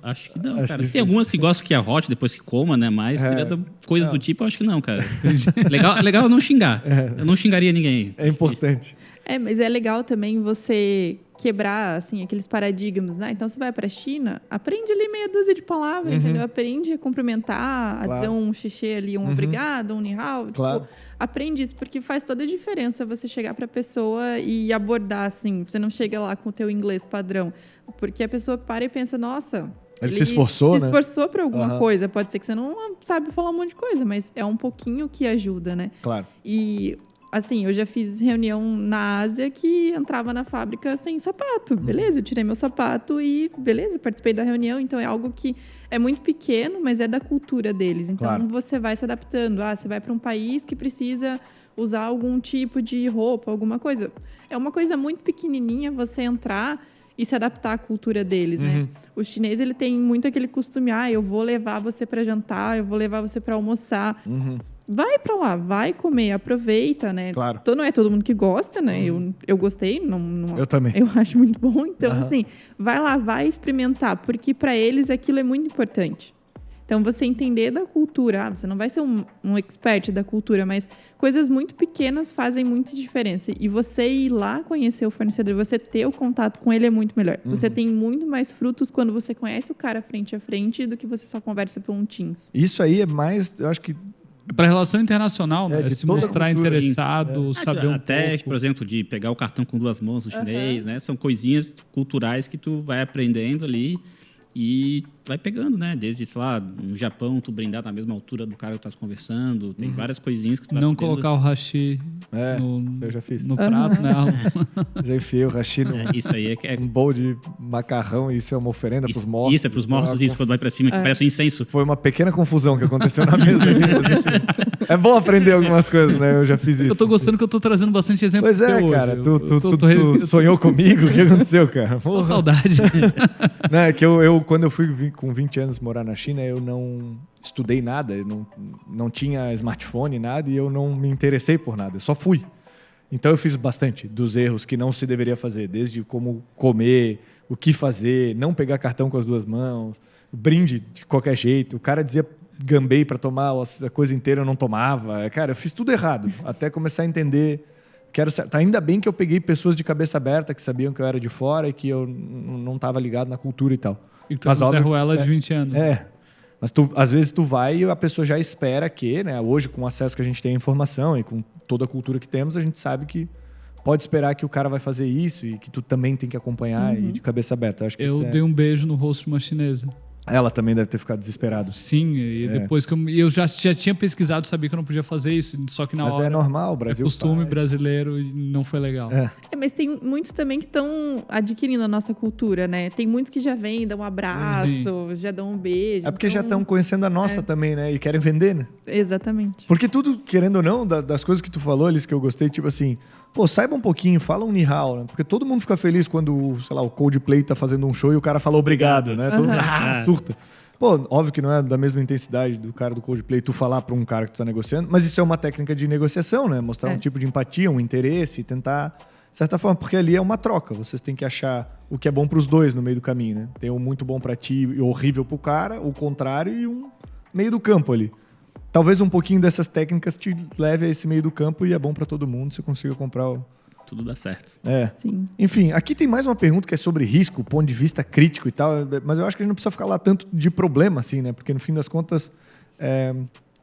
acho que não, Acho cara. difícil. Tem algumas que gostam que é hot depois que coma, né? Mas coisas do tipo, eu acho que não, cara. Legal é não xingar. Eu não xingaria ninguém. É importante. Mas é legal também você quebrar, assim, aqueles paradigmas, né? Então, você vai para a China, aprende ali meia dúzia de palavras, entendeu? Aprende a cumprimentar, a dizer um xixi ali, um obrigado, um ni hao. Claro. Tipo, aprende isso, porque faz toda a diferença você chegar para a pessoa e abordar, assim. Você não chega lá com o teu inglês padrão. Porque a pessoa para e pensa, nossa... Ele se esforçou, né? Se esforçou para alguma coisa. Pode ser que você não sabe falar um monte de coisa, mas é um pouquinho que ajuda, né? Claro. E... assim, eu já fiz reunião na Ásia que entrava na fábrica sem sapato. Beleza, eu tirei meu sapato e beleza, participei da reunião. Então, é algo que é muito pequeno, mas é da cultura deles. Então, você vai se adaptando. Você vai para um país que precisa usar algum tipo de roupa, alguma coisa. É uma coisa muito pequenininha você entrar e se adaptar à cultura deles, né? O chinês, ele tem muito aquele costume, eu vou levar você para jantar, eu vou levar você para almoçar. vai pra lá, vai comer, aproveita, né? Claro. Então não é todo mundo que gosta, né? Eu gostei, não, Eu também. eu acho muito bom. Então, Aham. assim, vai lá, vai experimentar, porque pra eles aquilo é muito importante. Então, você entender da cultura, você não vai ser um expert da cultura, mas coisas muito pequenas fazem muita diferença. E você ir lá conhecer o fornecedor, você ter o contato com ele é muito melhor. Você tem muito mais frutos quando você conhece o cara frente a frente do que você só conversa por um Teams. Isso aí é mais, eu acho que Para relação internacional, né? de Se toda a mostrar cultura, interessado, saber um Até, pouco. por exemplo, de pegar o cartão com 2 mãos no chinês, né? São coisinhas culturais que tu vai aprendendo ali e vai pegando, né? Desde, sei lá, no Japão, tu brindar na mesma altura do cara que tu tá conversando. Tem várias coisinhas que tu vai Não aprendendo. colocar o hashi isso eu já fiz. no prato, né? Já enfiei o hashi num Isso aí é que é... um bowl de macarrão e isso é uma oferenda pros mortos. Isso, é pros mortos, isso, quando vai pra cima, que parece um incenso. Foi uma pequena confusão que aconteceu na mesa. Mas, enfim, é bom aprender algumas coisas, né? Eu já fiz isso. Eu tô gostando que eu tô trazendo bastante exemplo Pois é, teu cara. hoje. Tu sonhou comigo? O que aconteceu, cara? Só Porra. saudade. Não, é que eu quando eu fui com 20 anos morar na China, eu não estudei nada, eu não tinha smartphone, nada, e eu não me interessei por nada, eu só fui. Então eu fiz bastante dos erros que não se deveria fazer, desde como comer, o que fazer, não pegar cartão com as 2 mãos, brinde de qualquer jeito. O cara dizia gambei para tomar a coisa inteira, eu não tomava. Cara, eu fiz tudo errado, até começar a entender. Ainda bem que eu peguei pessoas de cabeça aberta que sabiam que eu era de fora e que eu não estava ligado na cultura e tal. E tu é um Zé Ruela de 20 anos. Mas às vezes tu vai e a pessoa já espera que, né? Hoje, com o acesso que a gente tem à informação e com toda a cultura que temos, a gente sabe que pode esperar que o cara vai fazer isso e que tu também tem que acompanhar e de cabeça aberta. Acho que Eu dei um beijo no rosto de uma chinesa. Ela também deve ter ficado desesperada. Sim, e depois que eu já tinha pesquisado, sabia que eu não podia fazer isso, só que na Mas hora é normal, o Brasil é costume faz. brasileiro e não foi legal. Mas tem muitos também que estão adquirindo a nossa cultura, né? Tem muitos que já vêm, dão um abraço, já dão um beijo. É porque já então- estão conhecendo a nossa também, né? E querem vender, né? Exatamente. Porque tudo, querendo ou não, das coisas que tu falou, Alice, que eu gostei, tipo assim, pô, saiba um pouquinho, fala um ni hao, né? Porque todo mundo fica feliz quando, sei lá, o Coldplay tá fazendo um show e o cara fala obrigado, né? Todo mundo, surta. Pô, óbvio que não é da mesma intensidade do cara do Coldplay tu falar pra um cara que tu tá negociando, mas isso é uma técnica de negociação, né? Mostrar um tipo de empatia, um interesse, tentar, de certa forma, porque ali é uma troca. Vocês têm que achar o que é bom pros dois no meio do caminho, né? Tem um muito bom pra ti e horrível pro cara, o contrário, e um meio do campo ali. Talvez um pouquinho dessas técnicas te leve a esse meio do campo e é bom pra todo mundo, você consiga comprar o... Tudo dá certo. Sim. Enfim, aqui tem mais uma pergunta que é sobre risco, ponto de vista crítico e tal, mas eu acho que a gente não precisa ficar lá tanto de problema assim, né? Porque no fim das contas,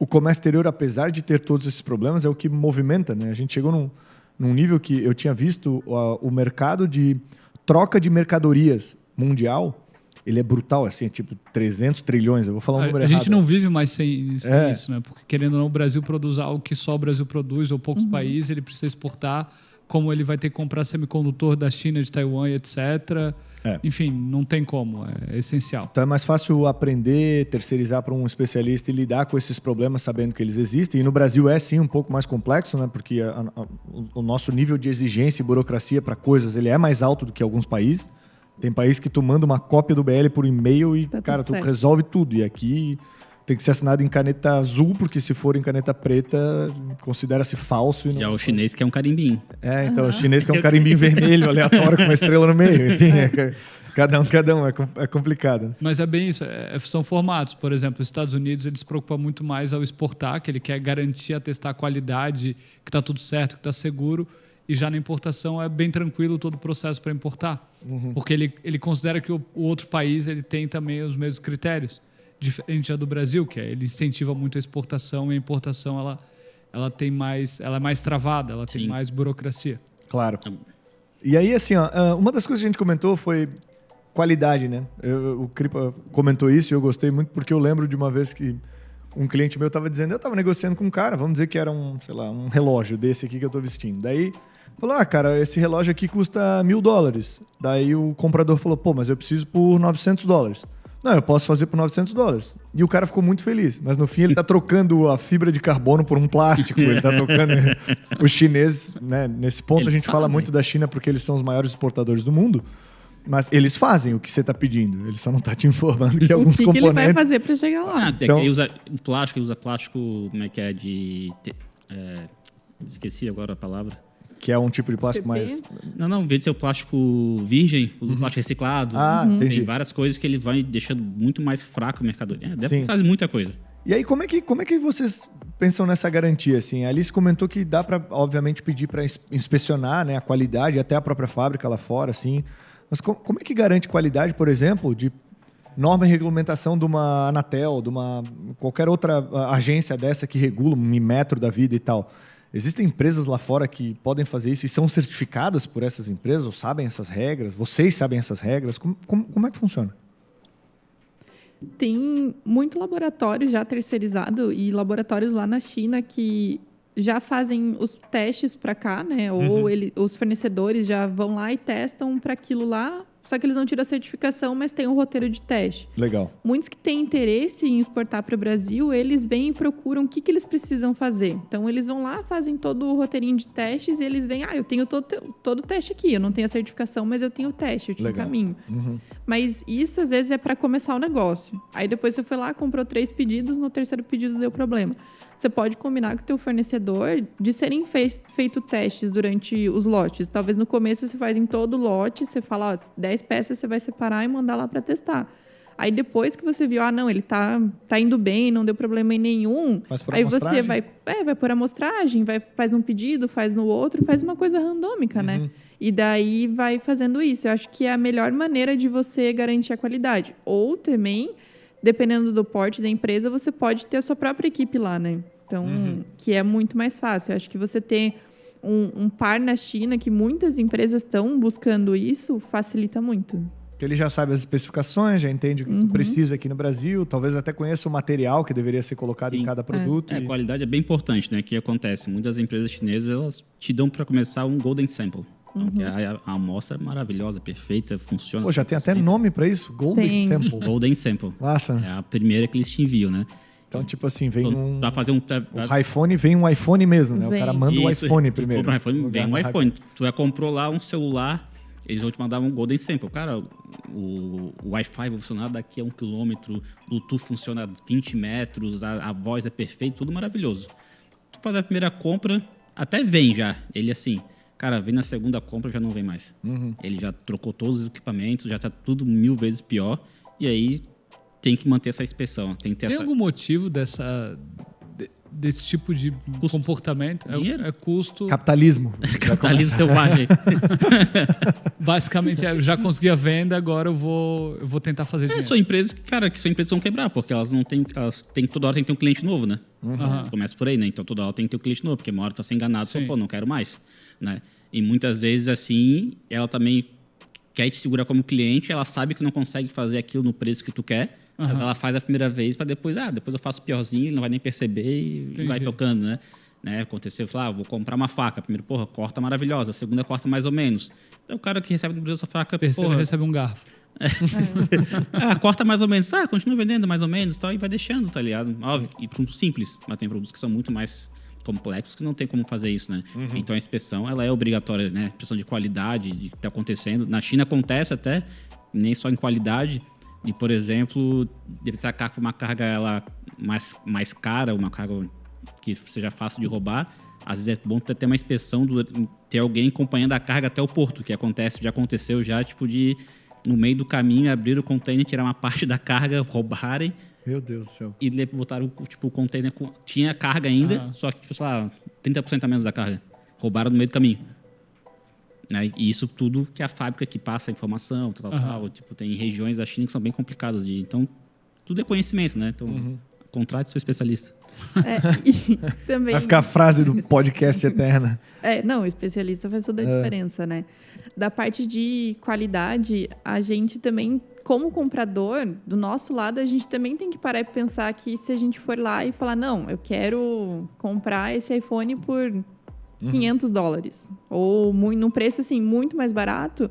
o comércio exterior, apesar de ter todos esses problemas, é o que movimenta, né? A gente chegou num nível que eu tinha visto o mercado de troca de mercadorias mundial, ele é brutal, assim, é tipo 300 trilhões, eu vou falar um número A errado. gente não vive mais sem isso, né? Porque, querendo ou não, o Brasil produz algo que só o Brasil produz, ou poucos países, ele precisa exportar, como ele vai ter que comprar semicondutor da China, de Taiwan, etc. Enfim, não tem como, é essencial. Então é mais fácil aprender, terceirizar para um especialista e lidar com esses problemas sabendo que eles existem. E no Brasil é sim um pouco mais complexo, né? Porque o nosso nível de exigência e burocracia para coisas ele é mais alto do que alguns países. Tem país que tu manda uma cópia do BL por e-mail e, Tá cara, tu tudo certo. resolve tudo. E aqui tem que ser assinado em caneta azul, porque se for em caneta preta, considera-se falso. E não... Já o chinês que é um carimbinho. Então o chinês que é um carimbinho vermelho, aleatório, com uma estrela no meio. Enfim, cada um, é complicado. Mas é bem isso, são formatos. Por exemplo, os Estados Unidos, eles se preocupam muito mais ao exportar, que ele quer garantir, atestar a qualidade, que está tudo certo, que está seguro. E já na importação é bem tranquilo todo o processo para importar. Porque ele considera que o outro país ele tem também os mesmos critérios. Diferente já do Brasil, que ele incentiva muito a exportação e a importação ela é mais travada, ela tem mais burocracia. Claro. E aí, assim, uma das coisas que a gente comentou foi qualidade, né? O Kripa comentou isso e eu gostei muito porque eu lembro de uma vez que um cliente meu estava dizendo, eu estava negociando com um cara, vamos dizer que era um relógio desse aqui que eu estou vestindo. Daí, falou, cara, esse relógio aqui custa $1.000. Daí o comprador falou, pô, mas eu preciso por $900. Não, eu posso fazer por $900. E o cara ficou muito feliz. Mas no fim ele tá trocando a fibra de carbono por um plástico. Ele tá trocando... Os chineses, né? Nesse ponto Eles a gente fala fazem. muito da China porque eles são os maiores exportadores do mundo. Mas eles fazem o que você está pedindo. Ele só não está te informando que alguns o que componentes... ele vai fazer para chegar lá? Então... Ele usa plástico, como é que é, esqueci agora a palavra. Que é um tipo de plástico PP? mais... Não, em vez de ser o plástico virgem, o plástico reciclado. Entendi. Tem várias coisas que ele vai deixando muito mais fraco o mercado. Deve Sim. fazer muita coisa. E aí, como é que vocês pensam nessa garantia? Assim? A Alice comentou que dá para, obviamente, pedir para inspecionar, né, a qualidade, até a própria fábrica lá fora, assim. Mas como é que garante qualidade, por exemplo, de norma e regulamentação de uma Anatel, de uma qualquer outra agência dessa que regula um Inmetro da vida e tal? Existem empresas lá fora que podem fazer isso e são certificadas por essas empresas ou sabem essas regras? Vocês sabem essas regras? Como é que funciona? Tem muito laboratório já terceirizado e laboratórios lá na China que já fazem os testes para cá, né? Ou os fornecedores já vão lá e testam para aquilo lá, só que eles não tiram a certificação, mas tem um roteiro de teste. Legal. Muitos que têm interesse em exportar para o Brasil, eles vêm e procuram o que eles precisam fazer. Então, eles vão lá, fazem todo o roteirinho de testes e eles veem, eu tenho todo o teste aqui, eu não tenho a certificação, mas eu tenho o teste, eu tinha um caminho. Mas isso, às vezes, é para começar o negócio. Aí, depois você foi lá, comprou 3 pedidos, no terceiro pedido deu problema. Você pode combinar com o teu fornecedor de serem feito testes durante os lotes. Talvez no começo você faz em todo lote, você fala, 10 peças você vai separar e mandar lá para testar. Aí depois que você viu, não, ele tá indo bem, não deu problema em nenhum. Aí você vai por amostragem, faz um pedido, faz no outro, faz uma coisa randômica, né? E daí vai fazendo isso. Eu acho que é a melhor maneira de você garantir a qualidade. Ou também, dependendo do porte da empresa, você pode ter a sua própria equipe lá, né? Então, que é muito mais fácil. Eu acho que você ter um par na China, que muitas empresas estão buscando isso, facilita muito. Porque ele já sabe as especificações, já entende o que tu precisa aqui no Brasil, talvez até conheça o material que deveria ser colocado em cada produto. A qualidade é bem importante, né? O que acontece? Muitas empresas chinesas, elas te dão para começar um golden sample. A amostra é maravilhosa, perfeita, funciona. Pô, já tem até nome para isso? Golden Sample. Golden Sample. Massa. É a primeira que eles te enviam, né? Então, tipo assim, vem Pra fazer um... O iPhone vem um iPhone mesmo, né? O cara manda o iPhone primeiro. Tu compra um iPhone, vem um iPhone. Tu já comprou lá um celular, eles vão te mandar um Golden Sample. Cara, o Wi-Fi vai funcionar daqui a 1 km, Bluetooth funciona a 20 metros, a voz é perfeita, tudo maravilhoso. Tu faz a primeira compra, até vem já. Ele assim, cara, vem na segunda compra, já não vem mais. Ele já trocou todos os equipamentos, já tá tudo 1000 vezes pior. E aí... tem que manter essa inspeção. Tem algum motivo desse tipo de comportamento? É custo... Capitalismo. Capitalismo selvagem. Basicamente, eu já consegui a venda, agora eu vou tentar fazer dinheiro. São empresas que vão quebrar, porque elas não têm... toda hora tem que ter um cliente novo, né? Começa por aí, né? Então, toda hora tem que ter um cliente novo, porque uma hora tu tá sendo enganado, só, não quero mais. Né? E muitas vezes, assim, ela também quer te segurar como cliente, ela sabe que não consegue fazer aquilo no preço que tu quer, ela faz a primeira vez para depois eu faço piorzinho, ele não vai nem perceber e vai tocando, né? Aconteceu, vou comprar uma faca. Primeiro, corta maravilhosa. A segunda, corta mais ou menos. Então, o cara que recebe no Brasil essa faca... Terceiro, recebe um garfo. Corta mais ou menos. Continua vendendo mais ou menos e vai deixando, tá ligado? Óbvio, e produtos simples. Mas tem produtos que são muito mais complexos que não tem como fazer isso, né? Então, a inspeção, ela é obrigatória, né? Inspeção de qualidade, de que está acontecendo. Na China acontece até, nem só em qualidade... E, por exemplo, se a carga for uma carga ela mais cara, uma carga que seja fácil de roubar, às vezes é bom ter uma inspeção, ter alguém acompanhando a carga até o porto, que já aconteceu tipo de, no meio do caminho, abrir o container, tirar uma parte da carga, roubarem. Meu Deus do céu. E botaram, o container, tinha carga ainda, só que, 30% a menos da carga. Roubaram no meio do caminho. Né? E isso tudo que a fábrica que passa a informação, tal. Tem regiões da China que são bem complicadas então tudo é conhecimento, né? Então, contrate seu especialista. E também... Vai ficar a frase do podcast eterna. O especialista faz toda a diferença, né? Da parte de qualidade, a gente também, como comprador, do nosso lado, a gente também tem que parar e pensar que se a gente for lá e falar, não, eu quero comprar esse iPhone por $500, ou num preço assim, muito mais barato,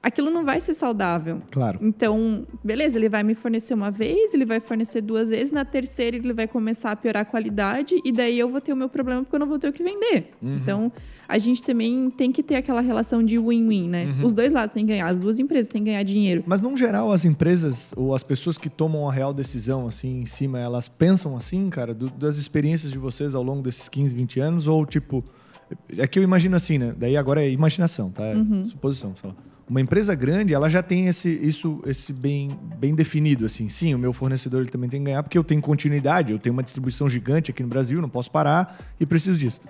aquilo não vai ser saudável. Claro. Então, beleza, ele vai me fornecer uma vez, ele vai fornecer 2 vezes, na terceira ele vai começar a piorar a qualidade e daí eu vou ter o meu problema porque eu não vou ter o que vender. Então, a gente também tem que ter aquela relação de win-win, né? Os dois lados têm que ganhar, as duas empresas têm que ganhar dinheiro. Mas, no geral, as empresas ou as pessoas que tomam a real decisão, assim, em cima, elas pensam assim, cara, das experiências de vocês ao longo desses 15, 20 anos? Ou, tipo, é que eu imagino assim, né? Daí agora é imaginação, tá? Suposição, sei lá. Uma empresa grande, ela já tem esse bem definido, assim. Sim, o meu fornecedor ele também tem que ganhar, porque eu tenho continuidade, eu tenho uma distribuição gigante aqui no Brasil, não posso parar e preciso disso.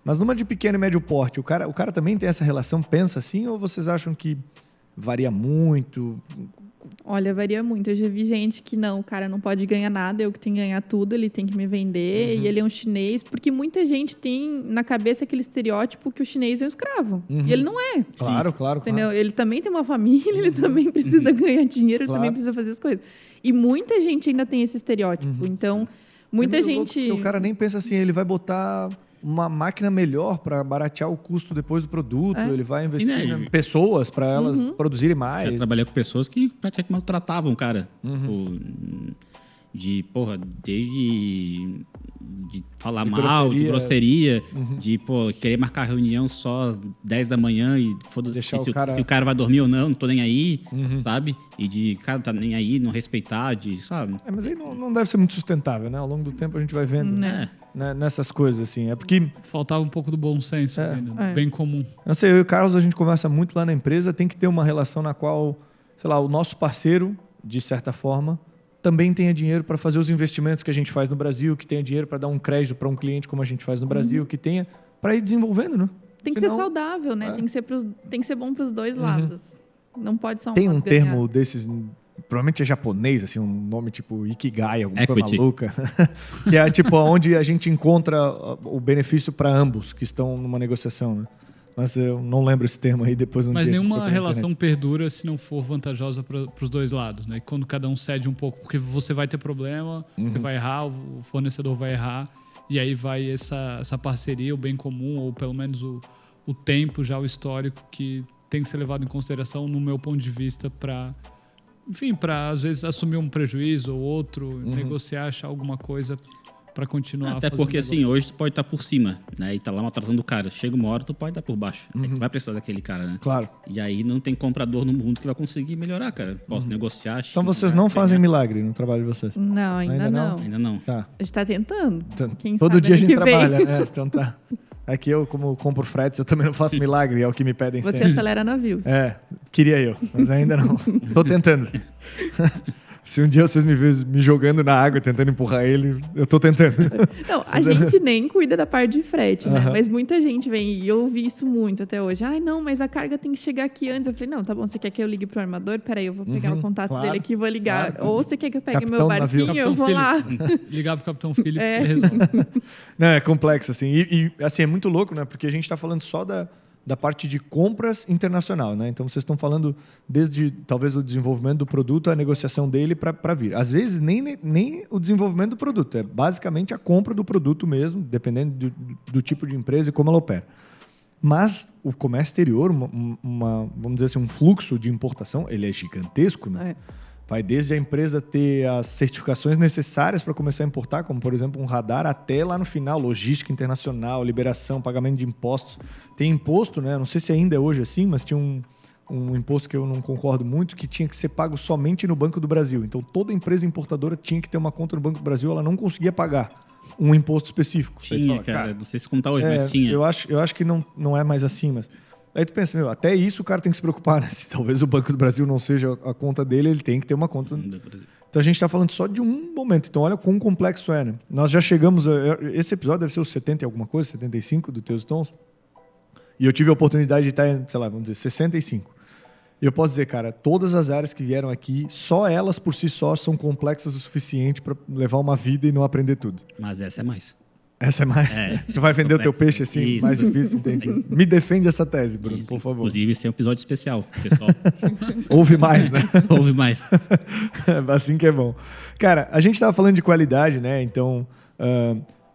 Mas numa de pequeno e médio porte, o cara também tem essa relação, pensa assim, ou vocês acham que varia muito? Olha, varia muito. Eu já vi gente que não, o cara não pode ganhar nada, eu que tenho que ganhar tudo, ele tem que me vender, e ele é um chinês, porque muita gente tem na cabeça aquele estereótipo que o chinês é um escravo. E ele não é. Claro, claro. Entendeu? Ele também tem uma família, ele também precisa ganhar dinheiro, ele também precisa fazer as coisas. E muita gente ainda tem esse estereótipo. Então, muita gente... O cara nem pensa assim, ele vai botar uma máquina melhor para baratear o custo depois do produto, ele vai investir em pessoas para elas produzirem mais. Eu trabalhei com pessoas que praticamente maltratavam o cara. Desde de falar De mal, grosseria. de grosseria, de querer marcar reunião só 10 da manhã e foda-se Deixar se o cara- o cara vai dormir ou não tô nem aí, sabe? E de cara tá nem aí, não respeitar, sabe? Mas aí não deve ser muito sustentável, né? Ao longo do tempo a gente vai vendo Né. né, nessas coisas, assim. É porque, Faltava um pouco do bom senso, ainda, né? Bem comum. eu não sei, eu e o Carlos, a gente conversa muito lá na empresa, tem que ter uma relação na qual, sei lá, o nosso parceiro, de certa forma, também tenha dinheiro para fazer os investimentos que a gente faz no Brasil, que tenha dinheiro para dar um crédito para um cliente como a gente faz no Brasil, que tenha para ir desenvolvendo, né? Tem que ser saudável, né? Tem que ser bom para os dois lados. Não pode só um Tem um lado ganhar. termo desses, provavelmente é japonês, assim, um nome tipo Ikigai, alguma coisa Equity. maluca, que é tipo onde a gente encontra o benefício para ambos que estão numa negociação, né? Mas eu não lembro esse termo aí, depois Mas dia a gente nenhuma procura na relação internet. perdura se não for vantajosa para os dois lados, né? Quando cada um cede um pouco, porque você vai ter problema, você vai errar, o fornecedor vai errar, e aí vai essa parceria, o bem comum, ou pelo menos o tempo, já o histórico, que tem que ser levado em consideração, no meu ponto de vista, para às vezes assumir um prejuízo ou outro, negociar, achar alguma coisa para continuar Até fazendo porque, negócio. assim, hoje tu pode estar por cima, né? E tá lá maltratando o cara. Chega uma hora, tu pode estar por baixo. Aí tu vai precisar daquele cara, né? Claro. E aí não tem comprador no mundo que vai conseguir melhorar, cara. Posso negociar. Então vocês não fazem milagre no trabalho de vocês? Não, ainda Ainda não? não. Ainda não. Tá. A gente tá tentando. Quem Todo sabe dia a ano gente que vem. trabalha, né? Então tá. Aqui eu, como compro fretes, eu também não faço milagre, é o que me pedem Você sempre. acelera navios. É, queria eu, mas ainda não. Tô tentando. Se um dia vocês me verem me jogando na água, tentando empurrar ele, eu tô tentando. Não, a gente nem cuida da parte de frete, né? Mas muita gente vem, e eu ouvi isso muito até hoje. Ai, não, mas a carga tem que chegar aqui antes. Eu falei, não, tá bom, você quer que eu ligue pro armador? Peraí, eu vou pegar o contato claro, dele aqui e vou ligar. claro. Ou você quer que eu pegue Capitão meu do navio. barquinho? Eu vou lá. Ligar pro Capitão Phillips É. resolve. Não, é complexo, assim. E assim, é muito louco, né? Porque a gente tá falando só da parte de compras internacional, né? Então, vocês estão falando desde, talvez, o desenvolvimento do produto, a negociação dele para vir. Às vezes, nem o desenvolvimento do produto. É basicamente a compra do produto mesmo, dependendo do tipo de empresa e como ela opera. Mas o comércio exterior, vamos dizer assim, um fluxo de importação, ele é gigantesco, né? É. Vai desde a empresa ter as certificações necessárias para começar a importar, como, por exemplo, um radar, até lá no final, logística internacional, liberação, pagamento de impostos. Tem imposto, né? Não sei se ainda é hoje assim, mas tinha um imposto que eu não concordo muito, que tinha que ser pago somente no Banco do Brasil. Então, toda empresa importadora tinha que ter uma conta no Banco do Brasil, ela não conseguia pagar um imposto específico. Aí tu Tinha, fala, cara. Não sei se contar hoje, mas tinha. eu acho que não é mais assim, mas... Aí tu pensa, até isso o cara tem que se preocupar, né? Se talvez o Banco do Brasil não seja a conta dele, ele tem que ter uma conta. Então a gente está falando só de um momento. Então olha quão complexo é, né? Nós já chegamos... Esse episódio deve ser o 70 e alguma coisa, 75 do Teus Tons. E eu tive a oportunidade de estar, sei lá, vamos dizer, 65. E eu posso dizer, cara, todas as áreas que vieram aqui, só elas por si só são complexas o suficiente para levar uma vida e não aprender tudo. Mas essa é mais. Essa é mais... Tu vai vender o teu peixe assim, Isso. mais difícil, entendi. Me defende essa tese, Bruno, Isso. por favor. Inclusive, esse é um episódio especial, pessoal. Ouve mais, né? Ouve mais. Assim que é bom. Cara, a gente estava falando de qualidade, né? Então,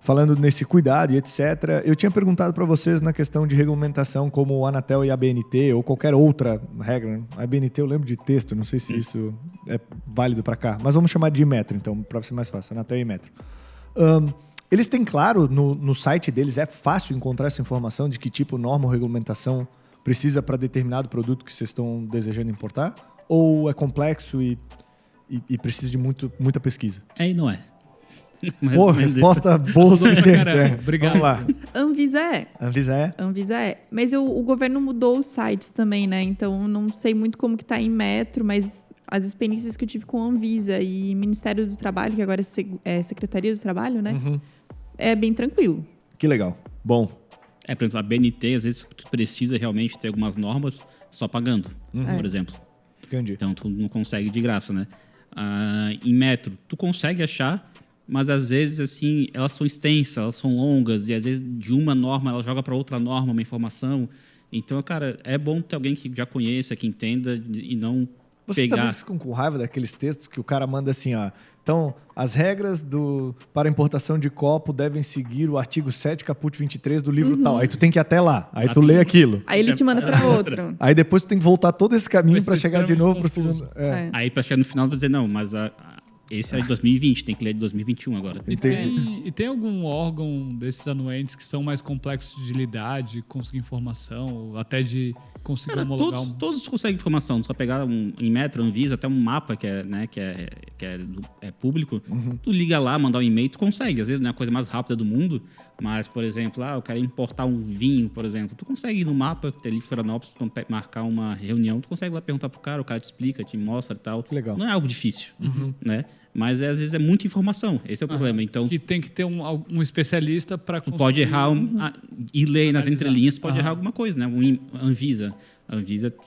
falando nesse cuidado e etc., eu tinha perguntado para vocês na questão de regulamentação como o Anatel e a ABNT ou qualquer outra regra. A ABNT eu lembro de texto, não sei se isso é válido para cá, mas vamos chamar de Inmetro, então, para ser mais fácil, Anatel e Inmetro. Eles têm claro no site deles, é fácil encontrar essa informação de que tipo norma ou regulamentação precisa para determinado produto que vocês estão desejando importar? Ou é complexo e precisa de muita pesquisa? É e não é. Pô, resposta boa o suficiente. Obrigado. Vamos lá. Anvisa é. Anvisa é? Mas o governo mudou os sites também, né? Então, não sei muito como que tá em metro, mas as experiências que eu tive com a Anvisa e Ministério do Trabalho, que agora é Secretaria do Trabalho, né? É bem tranquilo. Que legal. Bom. Por exemplo, a BNT, às vezes, tu precisa realmente ter algumas normas só pagando, por exemplo. Entendi. Então, tu não consegue de graça, né? Em metro, tu consegue achar, mas às vezes, assim, elas são extensas, elas são longas, e às vezes de uma norma ela joga para outra norma uma informação. Então, cara, é bom ter alguém que já conheça, que entenda e não Vocês pegar... também ficam com raiva daqueles textos que o cara manda assim, ó. Então, as regras para importação de copo devem seguir o artigo 7, caput 23 do livro tal. Aí tu tem que ir até lá. Aí tu lê aquilo. Aí ele te manda para outro. Aí depois tu tem que voltar todo esse caminho Vai para ser chegar de novo pro extremamente segundo. É. Aí, para chegar no final, tu vai dizer, não, mas esse é de 2020, tem que ler de 2021 agora. E tem algum órgão desses anuentes que são mais complexos de lidar, de conseguir informação, ou até de conseguir Cara, homologar todos conseguem informação. Só pegar em Metro, Anvisa, até um mapa que é público, tu liga lá, mandar um e-mail, tu consegue. Às vezes não é a coisa mais rápida do mundo, mas, por exemplo, eu quero importar um vinho, por exemplo. Tu consegue ir no mapa, ter ali em Florianópolis, tu marcar uma reunião, tu consegue lá perguntar pro cara, o cara te explica, te mostra e tal. Que legal. Não é algo difícil, né? Mas às vezes é muita informação. Esse é o problema. Então, que tem que ter um especialista para tu pode errar e ler nas entrelinhas, pode errar alguma coisa, né? Anvisa,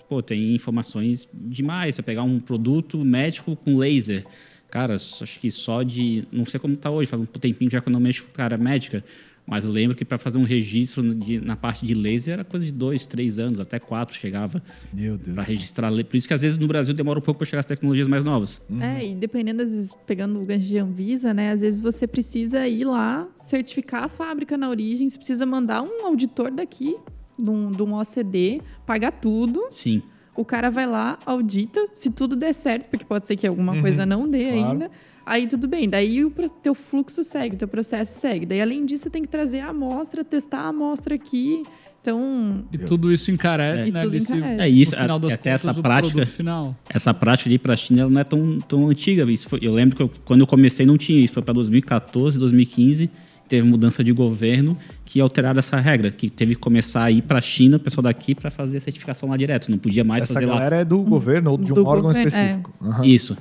pô, tem informações demais. Você pegar um produto médico com laser, cara, acho que só de... Não sei como tá hoje, faz um tempinho já que eu não mexo com cara médica, mas eu lembro que para fazer um registro na parte de laser era coisa de 2, 3 anos, até 4 chegava. Meu Deus. Para registrar. Por isso que às vezes no Brasil demora um pouco para chegar as tecnologias mais novas. E dependendo, às vezes, pegando o gancho de Anvisa, né? Às vezes você precisa ir lá, certificar a fábrica na origem, você precisa mandar um auditor daqui, de um OCD, pagar tudo. Sim. O cara vai lá, audita, se tudo der certo, porque pode ser que alguma coisa não dê ainda. Aí tudo bem, daí o teu fluxo segue, o teu processo segue. Daí, além disso, você tem que trazer a amostra, testar a amostra aqui. Então... E tudo isso encarece, né? tudo encarece. Isso, no final das até contas, essa o prática. produto final. Essa prática de ir para a China ela não é tão antiga. Eu lembro que quando eu comecei não tinha isso. Foi para 2014, 2015, teve mudança de governo que alteraram essa regra, que teve que começar a ir para a China, o pessoal daqui, para fazer a certificação lá direto. Não podia mais Essa fazer lá. galera é do governo ou de um Do órgão governo, específico. Isso.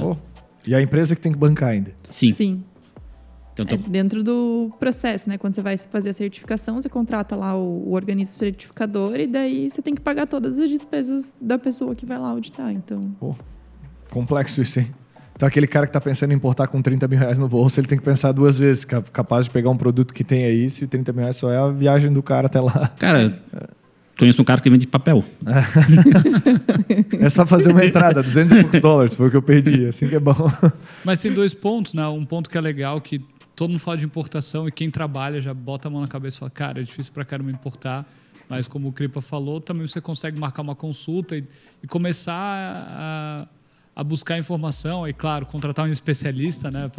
Oh, e a empresa que tem que bancar ainda. Sim. Sim. Então, É dentro do processo, né? Quando você vai fazer a certificação, você contrata lá o organismo certificador e daí você tem que pagar todas as despesas da pessoa que vai lá auditar. Então, Complexo isso, hein? Então, aquele cara que está pensando em importar com 30 mil reais no bolso, ele tem que pensar 2 vezes, capaz de pegar um produto que tenha isso e 30 mil reais só é a viagem do cara até lá. cara, conheço um cara que vende papel. É só fazer uma entrada, 200 e poucos dólares, foi o que eu perdi, assim que é bom. Mas tem 2 pontos, né? Um ponto que é legal, que todo mundo fala de importação e quem trabalha já bota a mão na cabeça e fala, cara, é difícil pra caramba importar. Mas como o Kripa falou, também você consegue marcar uma consulta e começar a buscar informação. E, claro, contratar um especialista, né?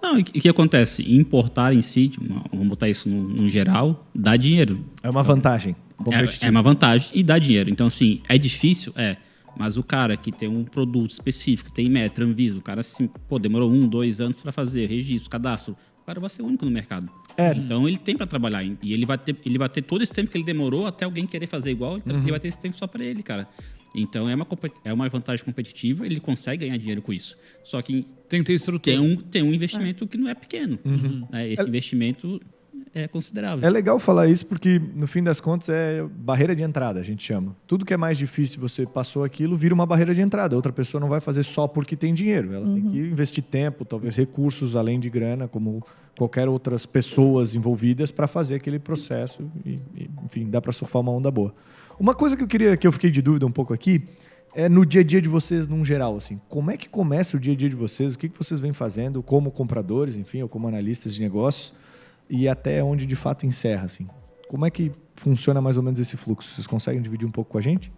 Não, e o que acontece? Importar em si, vamos botar isso no geral, dá dinheiro. É uma vantagem. É uma vantagem e dá dinheiro. Então, assim, é difícil? É. Mas o cara que tem um produto específico, tem Metro, Anvisa, o cara assim, demorou 1, 2 anos para fazer registro, cadastro, o cara vai ser único no mercado. Então ele tem para trabalhar e ele vai ter todo esse tempo que ele demorou até alguém querer fazer igual, ele vai ter esse tempo só para ele, cara. Então é uma vantagem competitiva, ele consegue ganhar dinheiro com isso. Só que tem que ter estrutura. Tem um investimento que não é pequeno. Né? Esse investimento é considerável. É legal falar isso porque, no fim das contas, é barreira de entrada, a gente chama. Tudo que é mais difícil, você passou aquilo, vira uma barreira de entrada. Outra pessoa não vai fazer só porque tem dinheiro. Ela tem que investir tempo, talvez recursos além de grana, como qualquer outras pessoas envolvidas para fazer aquele processo e, enfim, dá para surfar uma onda boa. Uma coisa que eu fiquei de dúvida um pouco aqui é no dia a dia de vocês, num geral, assim. Como é que começa o dia a dia de vocês? O que vocês vêm fazendo como compradores, enfim, ou como analistas de negócios? e até onde de fato encerra, assim. Como é que funciona mais ou menos esse fluxo? Vocês conseguem dividir um pouco com a gente?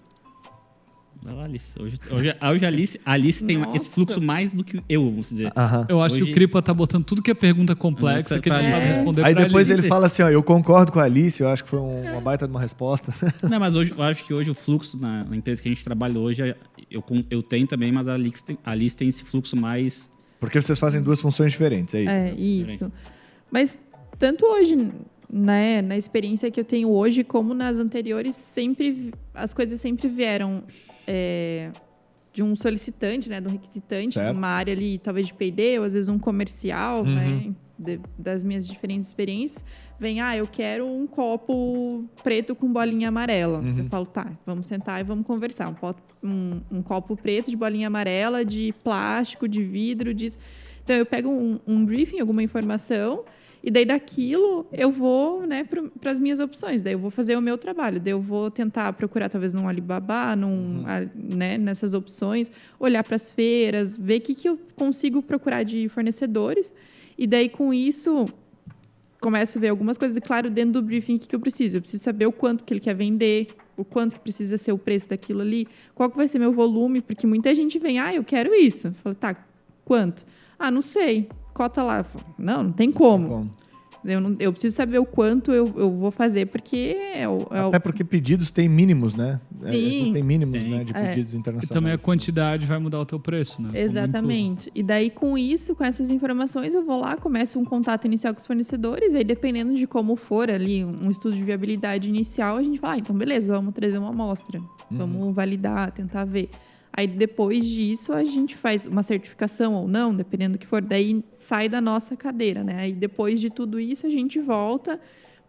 Vai lá, Alice. Hoje a Alice tem Nossa. esse fluxo mais do que eu, vamos dizer. Aham. Eu acho que Hoje- o Kripa tá botando tudo que é pergunta complexa, Nossa, que ele não pra- sabe É. responder Aí pra depois Alice. ele fala assim, ó, eu concordo com a Alice, eu acho que foi uma baita de uma resposta. Não, mas hoje, eu acho que hoje o fluxo na empresa que a gente trabalha hoje, eu tenho também, mas a Alice tem esse fluxo mais... Porque vocês fazem duas funções diferentes, é isso? É, isso. Mas tanto hoje, né, na experiência que eu tenho hoje, como nas anteriores, as coisas sempre vieram de um solicitante, né, de um requisitante, Certo. uma área ali, talvez de P&D, ou às vezes um comercial, né, das minhas diferentes experiências, vem, eu quero um copo preto com bolinha amarela. Eu falo, tá, vamos sentar e vamos conversar. Um copo preto de bolinha amarela, de plástico, de vidro, disso. Então, eu pego um briefing, alguma informação, e daí daquilo eu vou, né, para as minhas opções. Daí eu vou fazer o meu trabalho. Daí eu vou tentar procurar, talvez, num Alibaba, né, nessas opções, olhar para as feiras, ver o que eu consigo procurar de fornecedores. E daí, com isso, começo a ver algumas coisas. E, claro, dentro do briefing, o que eu preciso? Eu preciso saber o quanto que ele quer vender, o quanto que precisa ser o preço daquilo ali, qual que vai ser meu volume, porque muita gente vem, eu quero isso. Eu falo, tá, quanto? Não sei. Cota lá. Eu falo, não tem como. Eu preciso saber o quanto eu vou fazer, porque Até porque pedidos têm mínimos, né? Sim. Existem mínimos, Tem. né, de pedidos E internacionais. também a quantidade vai mudar o teu preço, né? Exatamente. E daí, com isso, com essas informações, eu vou lá, começo um contato inicial com os fornecedores, aí dependendo de como for ali, um estudo de viabilidade inicial, a gente fala, então beleza, vamos trazer uma amostra, vamos validar, tentar ver. Aí, depois disso, a gente faz uma certificação ou não, dependendo do que for. Daí, sai da nossa cadeira, né? Aí, depois de tudo isso, a gente volta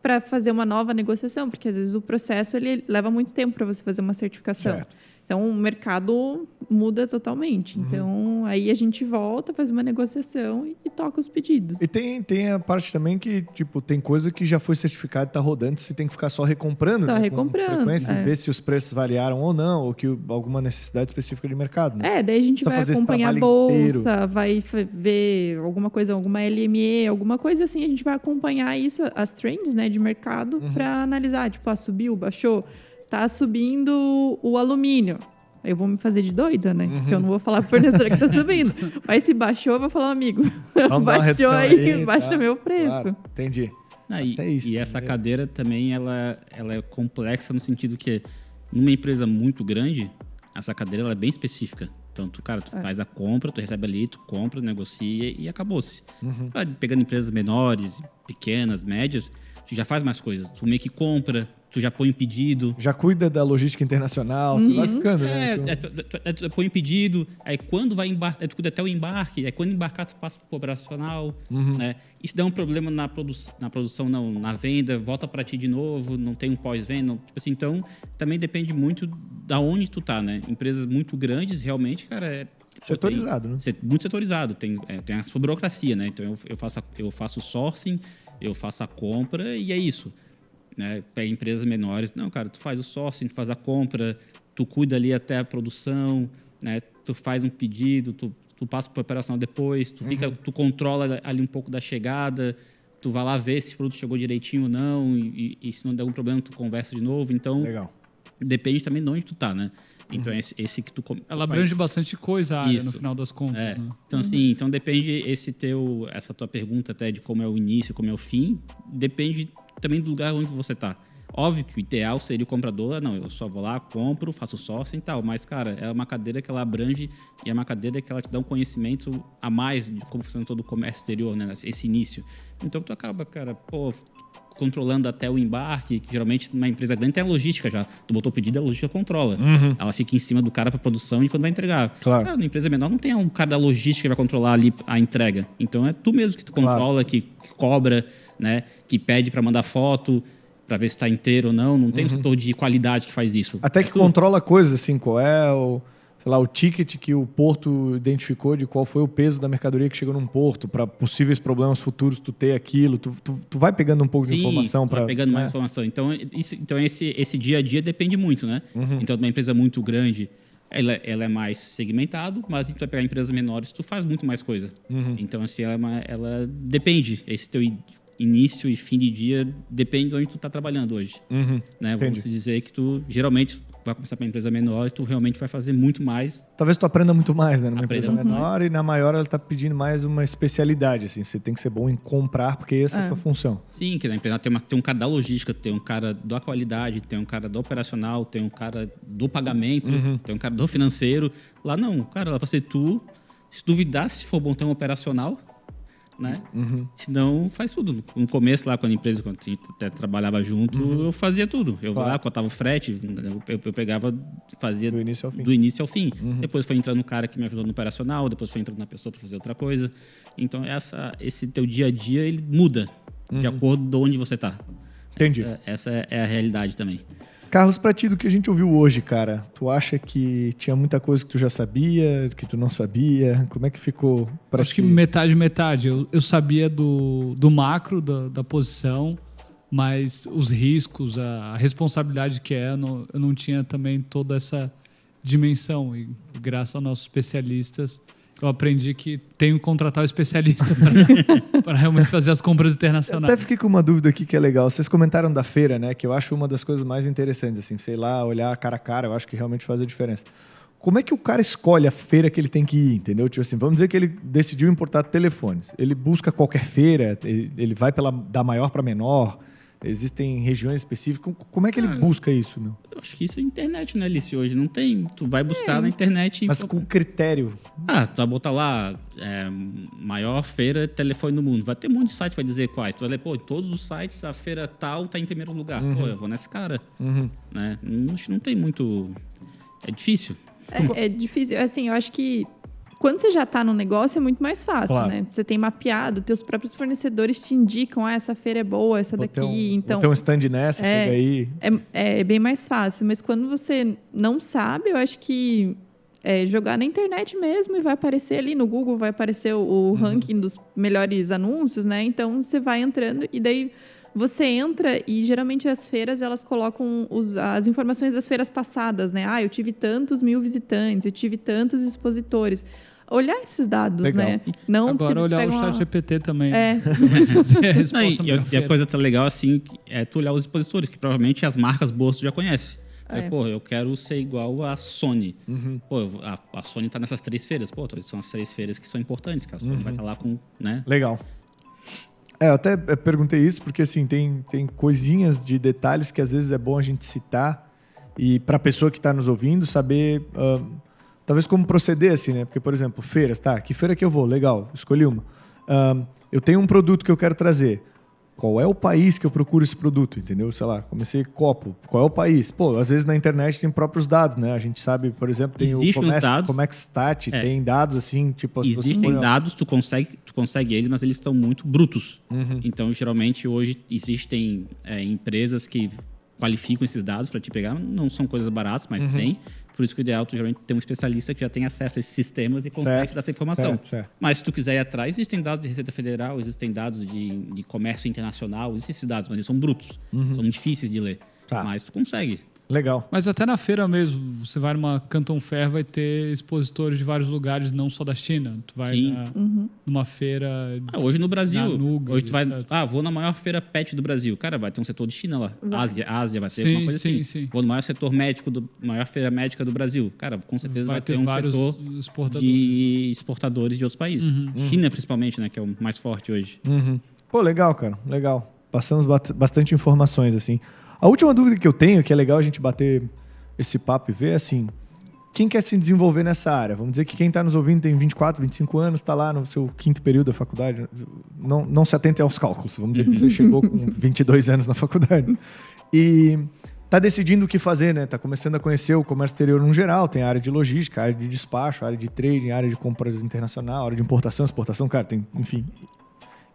para fazer uma nova negociação, porque, às vezes, o processo ele leva muito tempo para você fazer uma certificação. Certo. Então, o mercado muda totalmente. Então, aí a gente volta, faz uma negociação e toca os pedidos. E tem a parte também que, tipo, tem coisa que já foi certificada e tá rodando, você tem que ficar só recomprando, Só né, recomprando, com frequência, e é. ver se os preços variaram ou não, ou que alguma necessidade específica de mercado, né? Daí a gente Precisa vai fazer esse acompanhar a trabalho bolsa, vai ver alguma coisa, alguma LME, alguma coisa assim, a gente vai acompanhar isso, as trends, né, de mercado, para analisar, tipo, subiu, baixou, tá subindo o alumínio. Eu vou me fazer de doida, né? Porque eu não vou falar pro fornecedor que tá subindo. Mas se baixou, eu vou falar, amigo, Vamos dar uma baixou redução aí, baixa tá? meu preço. Claro, entendi. Até isso, E essa entendeu? cadeira também, ela é complexa no sentido que, numa empresa muito grande, essa cadeira ela é bem específica. Então, tu faz a compra, tu recebe ali, tu compra, negocia e acabou-se. Pegando empresas menores, pequenas, médias, tu já faz mais coisas. Tu meio que compra, tu já põe um pedido. Já cuida da logística internacional, tu vai ficando, né? Tu põe um pedido, aí quando vai embarcar, tu cuida até o embarque, aí quando embarcar tu passa pro operacional, né? E se der um problema na produção, não, na venda, volta para ti de novo, não tem um pós-venda, tipo assim, então também depende muito da onde tu tá, né? Empresas muito grandes, realmente, cara, Setorizado, né? muito setorizado, tem a sua burocracia, né? Então eu faço sourcing, eu faço a compra e é isso. Né? Pega empresas menores, não, cara, tu faz o sourcing, tu faz a compra, tu cuida ali até a produção, né? Tu faz um pedido, tu passa para o operacional depois, tu controla ali um pouco da chegada, tu vai lá ver se o produto chegou direitinho ou não, e se não der algum problema, tu conversa de novo. Então, Legal. depende também de onde tu tá, né? Então, esse que tu... Ela abrange bastante coisa, a área, no Isso. final das contas, né? Então, assim, então depende essa tua pergunta até de como é o início, como é o fim, depende também do lugar onde você está. Óbvio que o ideal seria o comprador, não, eu só vou lá, compro, faço sourcing e tal, mas, cara, é uma cadeira que ela abrange e é uma cadeira que ela te dá um conhecimento a mais de como funciona todo o comércio exterior, né, esse início. Então, tu acaba, cara, controlando até o embarque, que geralmente numa empresa grande tem a logística já. Tu botou o pedido, a logística controla. Ela fica em cima do cara para produção e quando vai entregar. Claro. Cara, na empresa menor não tem um cara da logística que vai controlar ali a entrega. Então é tu mesmo que tu controla, que cobra, né? Que pede para mandar foto, para ver se está inteiro ou não. Não tem um setor de qualidade que faz isso. Até que controla coisas, assim, qual é o ticket que o porto identificou de qual foi o peso da mercadoria que chegou num porto, para possíveis problemas futuros tu ter aquilo. Tu vai pegando um pouco de informação para... Vai pegando mais informação. Então, esse dia a dia depende muito, né? Então, uma empresa muito grande, ela é mais segmentado, mas se tu vai pegar empresas menores, tu faz muito mais coisa. Então, assim, ela depende. início e fim de dia depende de onde tu tá trabalhando hoje. Né? Vamos dizer que tu geralmente vai começar para uma empresa menor e tu realmente vai fazer muito mais. Talvez tu aprenda muito mais, né? Numa Aprenda empresa muito menor e na maior ela tá pedindo mais uma especialidade, assim. Você tem que ser bom em comprar, porque essa é a sua função. Sim, que na empresa tem um cara da logística, tem um cara da qualidade, tem um cara do operacional, tem um cara do pagamento, tem um cara do financeiro. Lá não, cara, lá vai ser tu. Se duvidar, se for bom ter um operacional, né? Senão faz tudo. No começo lá, quando a empresa, quando a gente até trabalhava junto, eu fazia tudo. Eu lá, cotava o frete, eu pegava, fazia Do início ao fim. Depois foi entrando o cara que me ajudou no operacional, depois foi entrando na pessoa para fazer outra coisa. Então esse teu dia a dia, ele muda de acordo de onde você tá. Entendi. Essa é a realidade também. Carlos, pra ti, do que a gente ouviu hoje, cara, tu acha que tinha muita coisa que tu já sabia, que tu não sabia? Como é que ficou pra Acho ti? que metade. Eu sabia do macro, da posição, mas os riscos, a responsabilidade que é, eu não tinha também toda essa dimensão. E graças aos nossos especialistas, eu aprendi que tenho que contratar o especialista para realmente fazer as compras Eu internacionais. até fiquei com uma dúvida aqui que é legal. Vocês comentaram da feira, né? Que eu acho uma das coisas mais interessantes, assim. Sei lá, olhar cara a cara, eu acho que realmente faz a diferença. Como é que o cara escolhe a feira que ele tem que ir, entendeu? Tipo assim, vamos dizer que ele decidiu importar telefones. Ele busca qualquer feira, ele vai da maior para menor. Existem regiões específicas. Como é que ele busca isso, meu? Eu acho que isso é internet, né, Alice? Hoje não tem. Tu vai buscar na internet. Mas com critério. Tu vai botar lá maior feira de telefone no mundo. Vai ter um monte de site que vai dizer quais. Tu vai ler, pô, todos os sites a feira tal tá em primeiro lugar. Pô, eu vou nesse cara. Né? Acho que não tem muito. É difícil. É difícil. Assim, eu acho que quando você já está no negócio é muito mais fácil, Claro. né? Você tem mapeado, teus próprios fornecedores te indicam, essa feira é boa, essa daqui. Então, Vou ter um stand nessa, chega aí. é bem mais fácil. Mas quando você não sabe, eu acho que jogar na internet mesmo e vai aparecer ali no Google, vai aparecer o ranking dos melhores anúncios, né? Então, você vai entrando e daí você entra e geralmente as feiras, elas colocam as informações das feiras passadas, né? Eu tive tantos mil visitantes, eu tive tantos expositores. Olhar esses dados, Legal. né? Não Agora olhar o chat GPT também. É. Dizer a resposta E a coisa tá legal assim é tu olhar os expositores, que provavelmente as marcas boas tu já conhece. Pô, eu quero ser igual a Sony. Pô, a Sony tá nessas 3 feiras. Pô, são as 3 feiras que são importantes, que a Sony vai estar lá com, né? Legal. Eu até perguntei isso porque, assim, tem coisinhas de detalhes que às vezes é bom a gente citar e para a pessoa que está nos ouvindo saber, talvez como proceder, assim, né? Porque, por exemplo, feiras, tá? Que feira que eu vou? Legal, escolhi uma. Eu tenho um produto que eu quero trazer. Qual é o país que eu procuro esse produto, entendeu? Sei lá, comecei copo. Qual é o país? Pô, às vezes na internet tem próprios dados, né? A gente sabe, por exemplo, tem Existem o os dados. Comexstat, tem dados assim, tipo... se você Existem põe- dados, tu consegue eles, mas eles estão muito brutos. Então, geralmente, hoje, existem empresas que qualificam esses dados para te pegar. Não são coisas baratas, mas tem. Por isso que o ideal é tu geralmente ter um especialista que já tem acesso a esses sistemas e consegue Certo, te dar essa informação. certo. Mas se tu quiser ir atrás, existem dados de Receita Federal, existem dados de comércio internacional, existem esses dados, mas eles são brutos. São difíceis de ler. Tá. Mas tu consegue. Legal. Mas até na feira mesmo, você vai numa Canton Fair, vai ter expositores de vários lugares, não só da China. Tu vai Sim. numa feira... Hoje no Brasil, Na Nuga, hoje tu vai... etc. vou na maior feira pet do Brasil. Cara, vai ter um setor de China lá. Ásia vai ter Sim, uma coisa sim, assim. sim. Vou no maior setor médico, maior feira médica do Brasil. Cara, com certeza vai ter um vários setor exportadores. de exportadores de outros países. China, principalmente, né? Que é o mais forte hoje. Pô, legal, cara. Legal. Passamos bastante informações, assim. A última dúvida que eu tenho, que é legal a gente bater esse papo e ver, assim, quem quer se desenvolver nessa área? Vamos dizer que quem está nos ouvindo tem 24, 25 anos, está lá no seu 5º período da faculdade. Não se atente aos cálculos. Vamos dizer que você chegou com 22 anos na faculdade. E está decidindo o que fazer, né? Está começando a conhecer o comércio exterior no geral. Tem a área de logística, a área de despacho, a área de trading, a área de compras internacional, a área de importação, exportação. Cara, tem, enfim,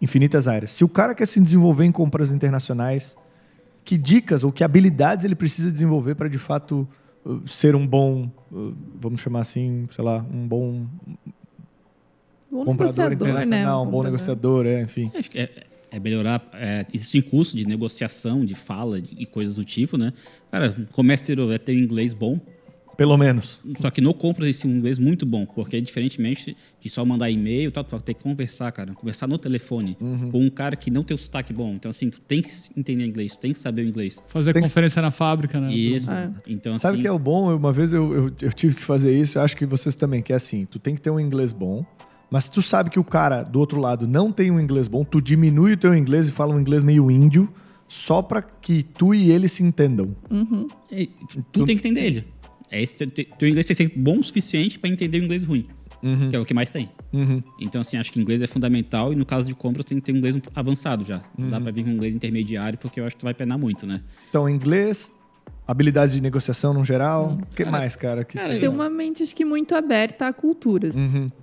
infinitas áreas. Se o cara quer se desenvolver em compras internacionais, que dicas ou que habilidades ele precisa desenvolver para, de fato, ser um bom, vamos chamar assim, sei lá, um bom comprador internacional, né? um bom negociador, enfim. Acho que é melhorar. Existem cursos de negociação, de fala e coisas do tipo, né? Cara, comércio exterior é ter inglês bom. Pelo menos. Só que no Compras esse inglês muito bom, porque diferentemente de só mandar e-mail, tal, tu vai ter que conversar, cara. Conversar no telefone com um cara que não tem o sotaque bom. Então, assim, tu tem que entender inglês, tu tem que saber o inglês. Fazer Tem que- conferência na fábrica, né? Isso. Então, assim, Sabe o que é o bom? Uma vez eu tive que fazer isso, eu acho que vocês também, que é assim, tu tem que ter um inglês bom, mas se tu sabe que o cara do outro lado não tem um inglês bom, tu diminui o teu inglês e fala um inglês meio índio, só pra que tu e ele se entendam. tu tem que entender ele. Teu inglês tem que ser bom o suficiente para entender o inglês ruim, que é o que mais tem. Então, assim, acho que inglês é fundamental e no caso de compras tem que ter um inglês avançado já. Não dá para vir com um inglês intermediário porque eu acho que tu vai penar muito, né? Então, inglês, habilidades de negociação no geral, o que mais, cara? Que cara, seja- Ter uma mente, acho que muito aberta a culturas.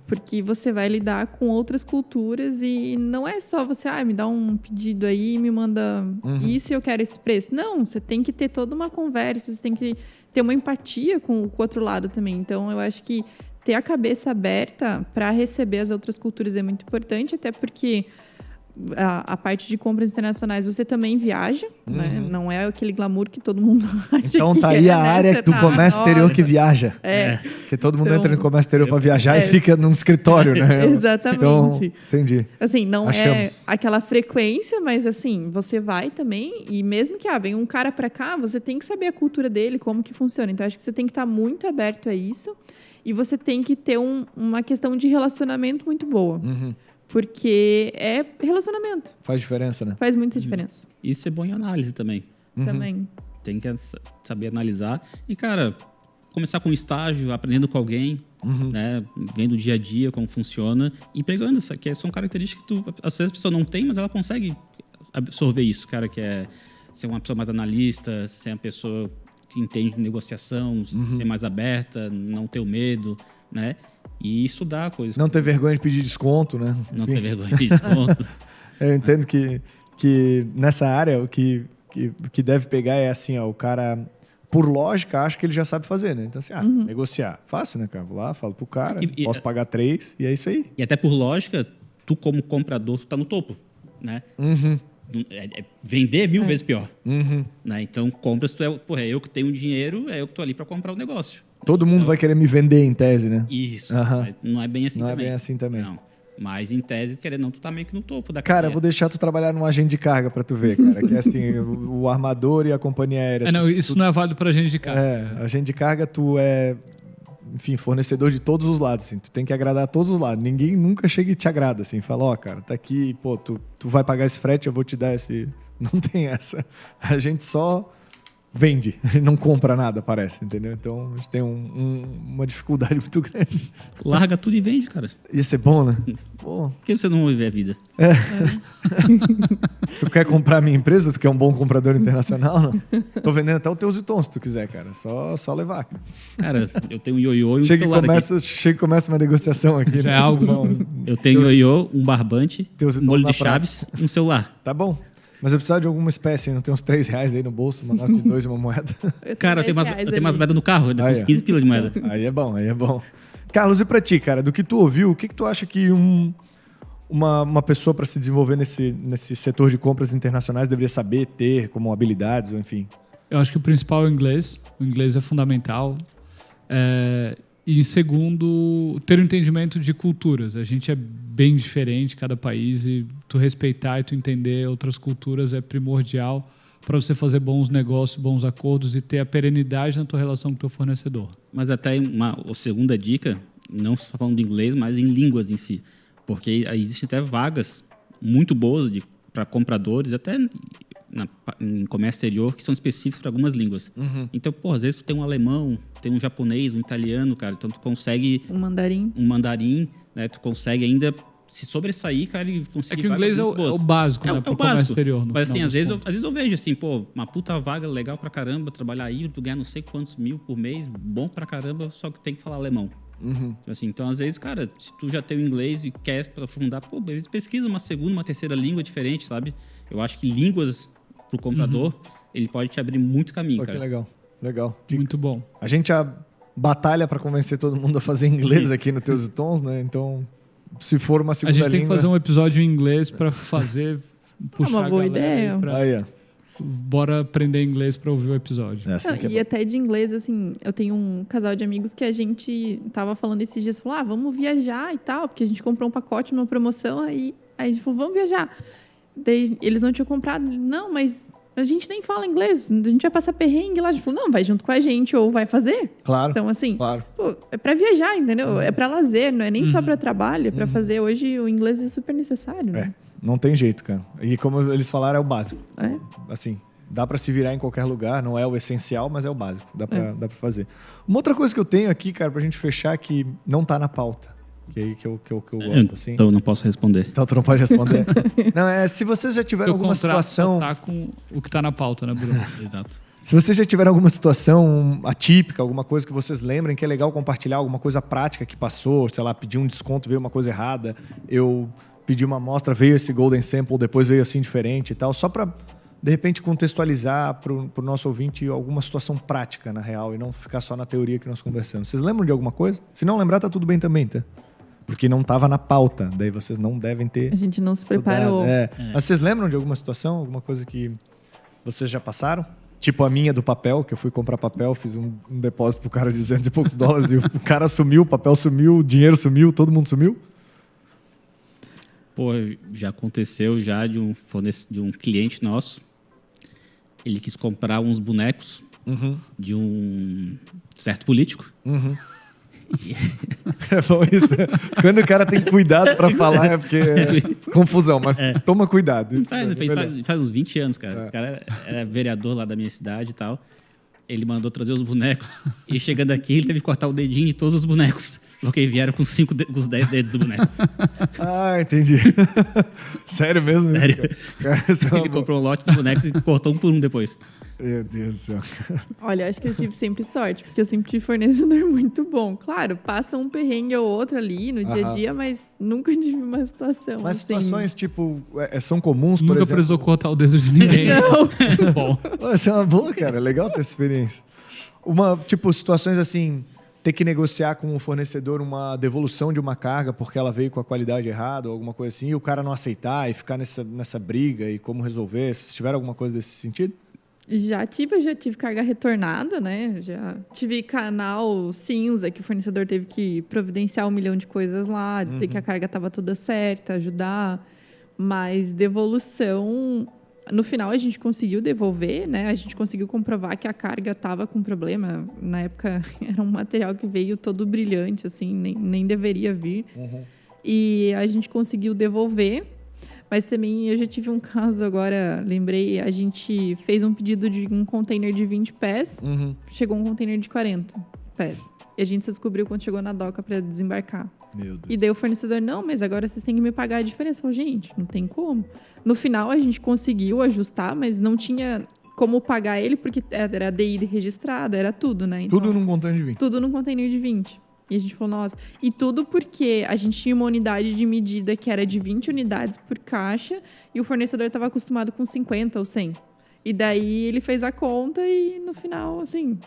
Porque você vai lidar com outras culturas e não é só você, me dá um pedido aí, me manda isso e eu quero esse preço. Não, você tem que ter toda uma conversa, você tem que ter uma empatia com o outro lado também. Então, eu acho que ter a cabeça aberta para receber as outras culturas é muito importante, até porque a parte de compras internacionais você também viaja, né? Não é aquele glamour que todo mundo acha Então que tá aí é, a né? área Você do tá, comércio exterior nossa. que viaja. Que todo mundo Então- entra no comércio exterior pra viajar e fica num escritório, né? Exatamente. Então, entendi. Assim, não Achamos. é aquela frequência, mas assim, você vai também e mesmo que vem um cara pra cá, você tem que saber a cultura dele, como que funciona. Então, acho que você tem que estar muito aberto a isso e você tem que ter uma questão de relacionamento muito boa. Porque é relacionamento. Faz diferença, né? Faz muita diferença. Isso é bom em análise também. Também. Tem que saber analisar. E, cara, começar com um estágio, aprendendo com alguém, né? Vendo o dia a dia, como funciona. E pegando isso, que são características que às vezes a pessoa não tem, mas ela consegue absorver isso, cara, que é ser uma pessoa mais analista, ser uma pessoa que entende de negociação, ser mais aberta, não ter o medo, né? E estudar coisas. Não ter vergonha de pedir desconto, né? Não Enfim. ter vergonha de desconto. Eu entendo que nessa área o que deve pegar é assim, ó, o cara, por lógica, acha que ele já sabe fazer, né? Então assim, negociar. Fácil, né, cara? Vou lá, falo pro cara, E- posso pagar 3 e é isso aí. E até por lógica, tu como comprador, tu tá no topo, né? Vender é 1000 vezes pior. Né? Então, compras, é eu que tenho dinheiro, é eu que tô ali para comprar o negócio. Todo mundo vai querer me vender em tese, né? Isso. Aham. Mas não é bem assim Não é também. bem assim também. Não. Mas em tese, querendo não, tu tá meio que no topo da Cara, eu cadeia. vou deixar tu trabalhar num agente de carga pra tu ver, cara. Que é assim, o armador e a companhia aérea. Não, isso não é válido pra gente de carro. Agente de carga, tu é, enfim, fornecedor de todos os lados, assim. Tu tem que agradar a todos os lados. Ninguém nunca chega e te agrada, assim. Fala, ó, cara, tá aqui, pô, tu vai pagar esse frete, eu vou te dar esse... Não tem essa. A gente só vende, a gente não compra nada, parece, entendeu? Então, a gente tem uma dificuldade muito grande. Larga tudo e vende, cara. Ia ser bom, né? Pô, Por que você não viver a vida? tu quer comprar a minha empresa? Tu quer um bom comprador internacional? Não? Tô vendendo até o Teus e Tons, se tu quiser, cara. Só levar. Cara. Cara, eu tenho um ioiô e um Chega celular e começa uma negociação aqui. Já né? é algo, Não, aqui. Eu tenho um ioiô, um barbante, Teus e um molho Tons de na chaves e um celular. Tá bom. Mas eu precisava de alguma espécie, não tem uns R$3 aí no bolso, uma nota de 2 e uma moeda. Cara, eu tenho umas moedas no carro, eu tenho uns 15 pila de moeda. Aí é bom, aí é bom. Carlos, e pra ti, cara, do que tu ouviu, o que tu acha que uma pessoa para se desenvolver nesse setor de compras internacionais deveria saber, ter como habilidades, ou enfim? Eu acho que o principal é o inglês. O inglês é fundamental. E, em segundo, ter um entendimento de culturas. A gente é bem diferente, cada país, e tu respeitar e tu entender outras culturas é primordial para você fazer bons negócios, bons acordos e ter a perenidade na tua relação com o teu fornecedor. Mas até a segunda dica, não só falando de inglês, mas em línguas em si. Porque existem até vagas muito boas para compradores, até em comércio exterior, que são específicos para algumas línguas. Então, às vezes tu tem um alemão, tem um japonês, um italiano, cara. Então tu consegue Um mandarim. um mandarim, né? Tu consegue ainda se sobressair, cara, e É conseguir que o inglês é o básico, né? Para o comércio exterior. no Mas assim, final às das vezes, contas. eu vejo assim, uma puta vaga legal pra caramba, trabalhar aí, tu ganha não sei quantos mil por mês, bom pra caramba, só que tem que falar alemão. Então, às vezes, cara, se tu já tem o inglês e quer aprofundar, beleza, pesquisa uma segunda, uma terceira língua diferente, sabe? Eu acho que línguas pro comprador, ele pode te abrir muito caminho, Pô, que cara. legal. Muito bom. A gente batalha para convencer todo mundo a fazer inglês aqui no Teus e Tons, né? Então, se for uma A segunda gente tem que língua... fazer um episódio em inglês para puxar uma boa a galera aí ideia. pra- Aí, ó. bora aprender inglês para ouvir o episódio. É assim Não, que é e bom. até de inglês, assim, eu tenho um casal de amigos que a gente tava falando esses dias, falou, vamos viajar e tal, porque a gente comprou um pacote numa promoção, aí a gente falou, vamos viajar. Daí eles não tinham comprado, não, mas a gente nem fala inglês, a gente vai passar perrengue lá. A gente falou, não, vai junto com a gente ou vai fazer. Claro, Então, assim, claro. pô, é pra viajar, entendeu? É pra lazer, não é nem só pra trabalho, é pra fazer. Hoje o inglês é super necessário, né? Não tem jeito, cara. E como eles falaram, é o básico. É. Assim, dá pra se virar em qualquer lugar, não é o essencial, mas é o básico. Dá pra fazer. Uma outra coisa que eu tenho aqui, cara, pra gente fechar, que não tá na pauta. Que aí que eu gosto, assim. Então eu não posso responder. Então tu não pode responder. Não, se vocês já tiveram Porque o alguma contrato situação... só tá com o que tá na pauta, né, Bruno? Exato. Se vocês já tiveram alguma situação atípica, alguma coisa que vocês lembrem que é legal compartilhar, alguma coisa prática que passou, sei lá, pedir um desconto, veio uma coisa errada, eu pedi uma amostra, veio esse Golden Sample, depois veio assim diferente e tal, só para, de repente, contextualizar para o nosso ouvinte alguma situação prática, na real, e não ficar só na teoria que nós conversamos. Vocês lembram de alguma coisa? Se não lembrar, tá tudo bem também, tá? Porque não estava na pauta, daí vocês não devem ter... A gente não se preparou. Mas vocês lembram de alguma situação, alguma coisa que vocês já passaram? Tipo a minha do papel, que eu fui comprar papel, fiz um depósito pro cara de $200 e poucos e o cara sumiu, o papel sumiu, o dinheiro sumiu, todo mundo sumiu? Pô, já aconteceu já de um cliente nosso. Ele quis comprar uns bonecos de um certo político. É bom isso. Quando o cara tem cuidado pra falar é porque é confusão, mas toma cuidado. Isso Faz uns 20 anos, cara. O cara era vereador lá da minha cidade e tal. Ele mandou trazer os bonecos. E chegando aqui, ele teve que cortar o dedinho de todos os bonecos. Porque vieram com os 10 dedos do boneco. Ah, entendi. Sério mesmo? Sério. Cara, isso é uma Ele boa. comprou um lote de bonecos e cortou um por um depois. Meu Deus do céu. Olha, acho que eu tive sempre sorte, porque eu sempre tive fornecedor muito bom. Claro, passa um perrengue ou outro ali no dia a dia, mas nunca tive uma situação Mas assim. situações, tipo, são comuns, por Nunca exemplo... precisou cortar o dedo de ninguém. Não. Bom. Pô, isso é uma boa, cara. É legal ter essa experiência. Tipo, situações assim, ter que negociar com o fornecedor uma devolução de uma carga porque ela veio com a qualidade errada ou alguma coisa assim, e o cara não aceitar e ficar nessa briga e como resolver. Vocês tiveram alguma coisa desse sentido? Já tive carga retornada, né? Já tive canal cinza que o fornecedor teve que providenciar 1 milhão de coisas lá, dizer que a carga estava toda certa, ajudar. Mas devolução, no final a gente conseguiu devolver, né? A gente conseguiu comprovar que a carga estava com problema. Na época era um material que veio todo brilhante, assim, nem deveria vir. E a gente conseguiu devolver. Mas também eu já tive um caso agora, lembrei, a gente fez um pedido de um container de 20 pés, chegou um container de 40 pés. E a gente só descobriu quando chegou na doca para desembarcar. Meu Deus. E daí o fornecedor, não, mas agora vocês têm que me pagar a diferença. Eu falei, gente, não tem como. No final a gente conseguiu ajustar, mas não tinha como pagar ele, porque era DI registrada, era tudo, né? Então, Tudo num container de 20. tudo num container de 20. E a gente falou, nossa... E tudo porque a gente tinha uma unidade de medida que era de 20 unidades por caixa e o fornecedor estava acostumado com 50 ou 100. E daí ele fez a conta e no final, assim...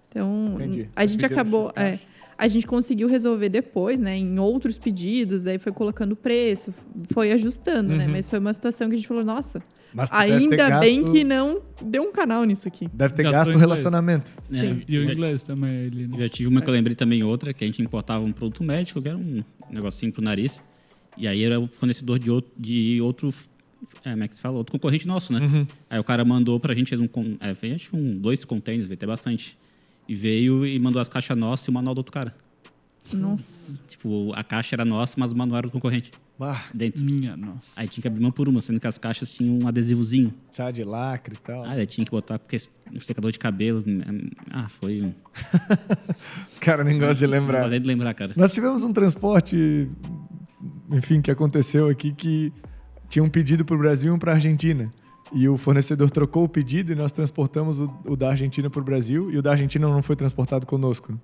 Então, Entendi. a gente Pediram acabou... essas caixas. A gente conseguiu resolver depois, né? Em outros pedidos, daí foi colocando preço, foi ajustando, né? Mas foi uma situação que a gente falou, nossa... Mas tu deve ter Ainda bem gasto- que não deu um canal nisso aqui. Deve ter Gastou gasto o inglês. relacionamento. É, E o inglês também, ele, Eu né? já tive uma que eu lembrei também outra, que a gente importava um produto médico, que era um negocinho pro nariz. E aí era o fornecedor de outro como é que se fala? Outro concorrente nosso, né? Aí o cara mandou pra gente, fez acho que 2 containers, veio até bastante. E veio e mandou as caixas nossas e o manual do outro cara. Nossa. Tipo, a caixa era nossa, mas o manual era do concorrente. Ah, Dentro. Minha nossa. Aí tinha que abrir uma por uma, sendo que as caixas tinham um adesivozinho. chá de lacre e tal. Aí tinha que botar porque um secador de cabelo. Foi um. Cara, nem gosto de Não lembrar. fazer de lembrar, cara. Nós tivemos um transporte, enfim, que aconteceu aqui, que tinha um pedido para o Brasil e um para a Argentina. E o fornecedor trocou o pedido e nós transportamos o da Argentina para o Brasil e o da Argentina não foi transportado conosco.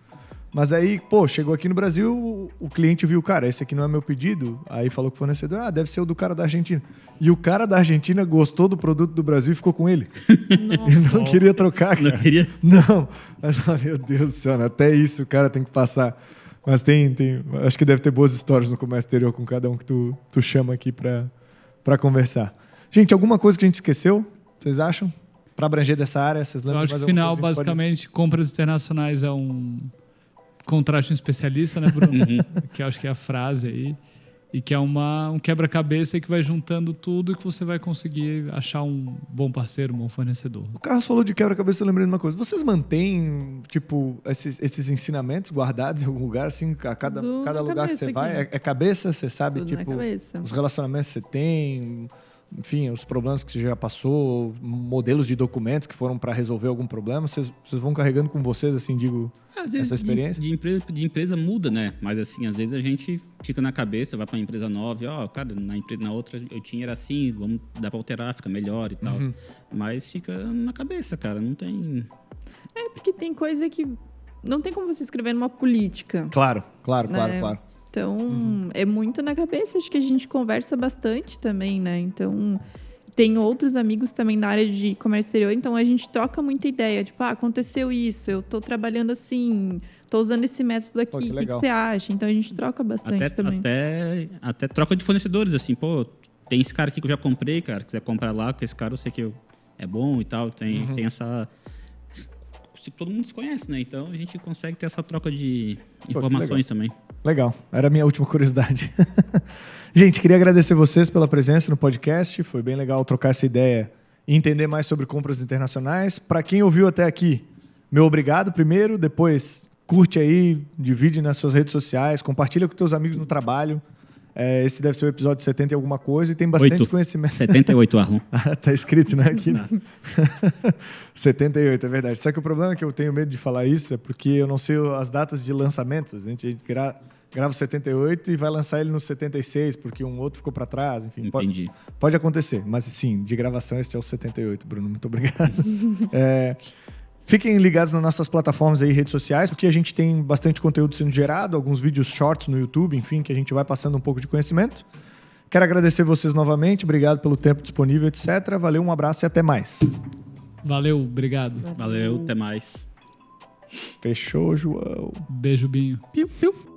Mas aí, pô, chegou aqui no Brasil, o cliente viu, cara, esse aqui não é meu pedido. Aí falou com o fornecedor, deve ser o do cara da Argentina. E o cara da Argentina gostou do produto do Brasil e ficou com ele. E não queria trocar, cara. Não queria? Não. Meu Deus do céu, né? Até isso o cara tem que passar. Mas tem, acho que deve ter boas histórias no comércio exterior com cada um que tu chama aqui pra conversar. Gente, alguma coisa que a gente esqueceu? Vocês acham? Para abranger dessa área, vocês Eu lembram? acho que mais no final, alguma coisa que basicamente, compras internacionais é um contraste um especialista, né, Bruno? Que eu acho que é a frase aí. E que é um quebra-cabeça que vai juntando tudo e que você vai conseguir achar um bom parceiro, um bom fornecedor. O Carlos falou de quebra-cabeça, eu lembrei de uma coisa. Vocês mantêm, tipo, esses ensinamentos guardados em algum lugar, assim, a cada lugar que você vai? É cabeça, você sabe, Tudo na tipo, cabeça. os relacionamentos que você tem, enfim, os problemas que você já passou, modelos de documentos que foram para resolver algum problema, vocês vão carregando com vocês, assim, digo, Às vezes essa experiência? de empresa muda, né? Mas assim, às vezes a gente fica na cabeça, vai para uma empresa nova, e, cara, na outra eu tinha era assim, dá para alterar, fica melhor e tal. Mas fica na cabeça, cara, não tem... É, porque tem coisa que não tem como você escrever numa política. Claro. Né? Então, é muito na cabeça. Acho que a gente conversa bastante também, né? Então, tem outros amigos também na área de comércio exterior, então a gente troca muita ideia. Tipo, aconteceu isso, eu tô trabalhando assim, tô usando esse método aqui, Pô, que o que legal. você acha? Então, a gente troca bastante também. Até troca de fornecedores, assim, pô, tem esse cara aqui que eu já comprei, cara, quiser comprar lá, com esse cara eu sei que é bom e tal, tem essa... Todo mundo se conhece, né? Então a gente consegue ter essa troca de informações também. Legal, era a minha última curiosidade. Gente, queria agradecer vocês pela presença no podcast, foi bem legal trocar essa ideia e entender mais sobre compras internacionais. Para quem ouviu até aqui, meu obrigado primeiro, depois curte aí, divide nas suas redes sociais, compartilha com teus amigos no trabalho. Esse deve ser o episódio 70 e alguma coisa e tem bastante conhecimento. 78, Arlon. Tá escrito, né? Aqui. 78, é verdade. Só que o problema é que eu tenho medo de falar isso é porque eu não sei as datas de lançamento. A gente grava o 78 e vai lançar ele no 76, porque um outro ficou para trás. Enfim, Entendi. Pode acontecer. Mas sim, de gravação esse é o 78, Bruno. Muito obrigado. Fiquem ligados nas nossas plataformas aí, redes sociais, porque a gente tem bastante conteúdo sendo gerado, alguns vídeos shorts no YouTube, enfim, que a gente vai passando um pouco de conhecimento. Quero agradecer vocês novamente, obrigado pelo tempo disponível, etc. Valeu, um abraço e até mais. Valeu, obrigado. Valeu, até mais. Fechou, João. Beijo, Binho. Piu, piu.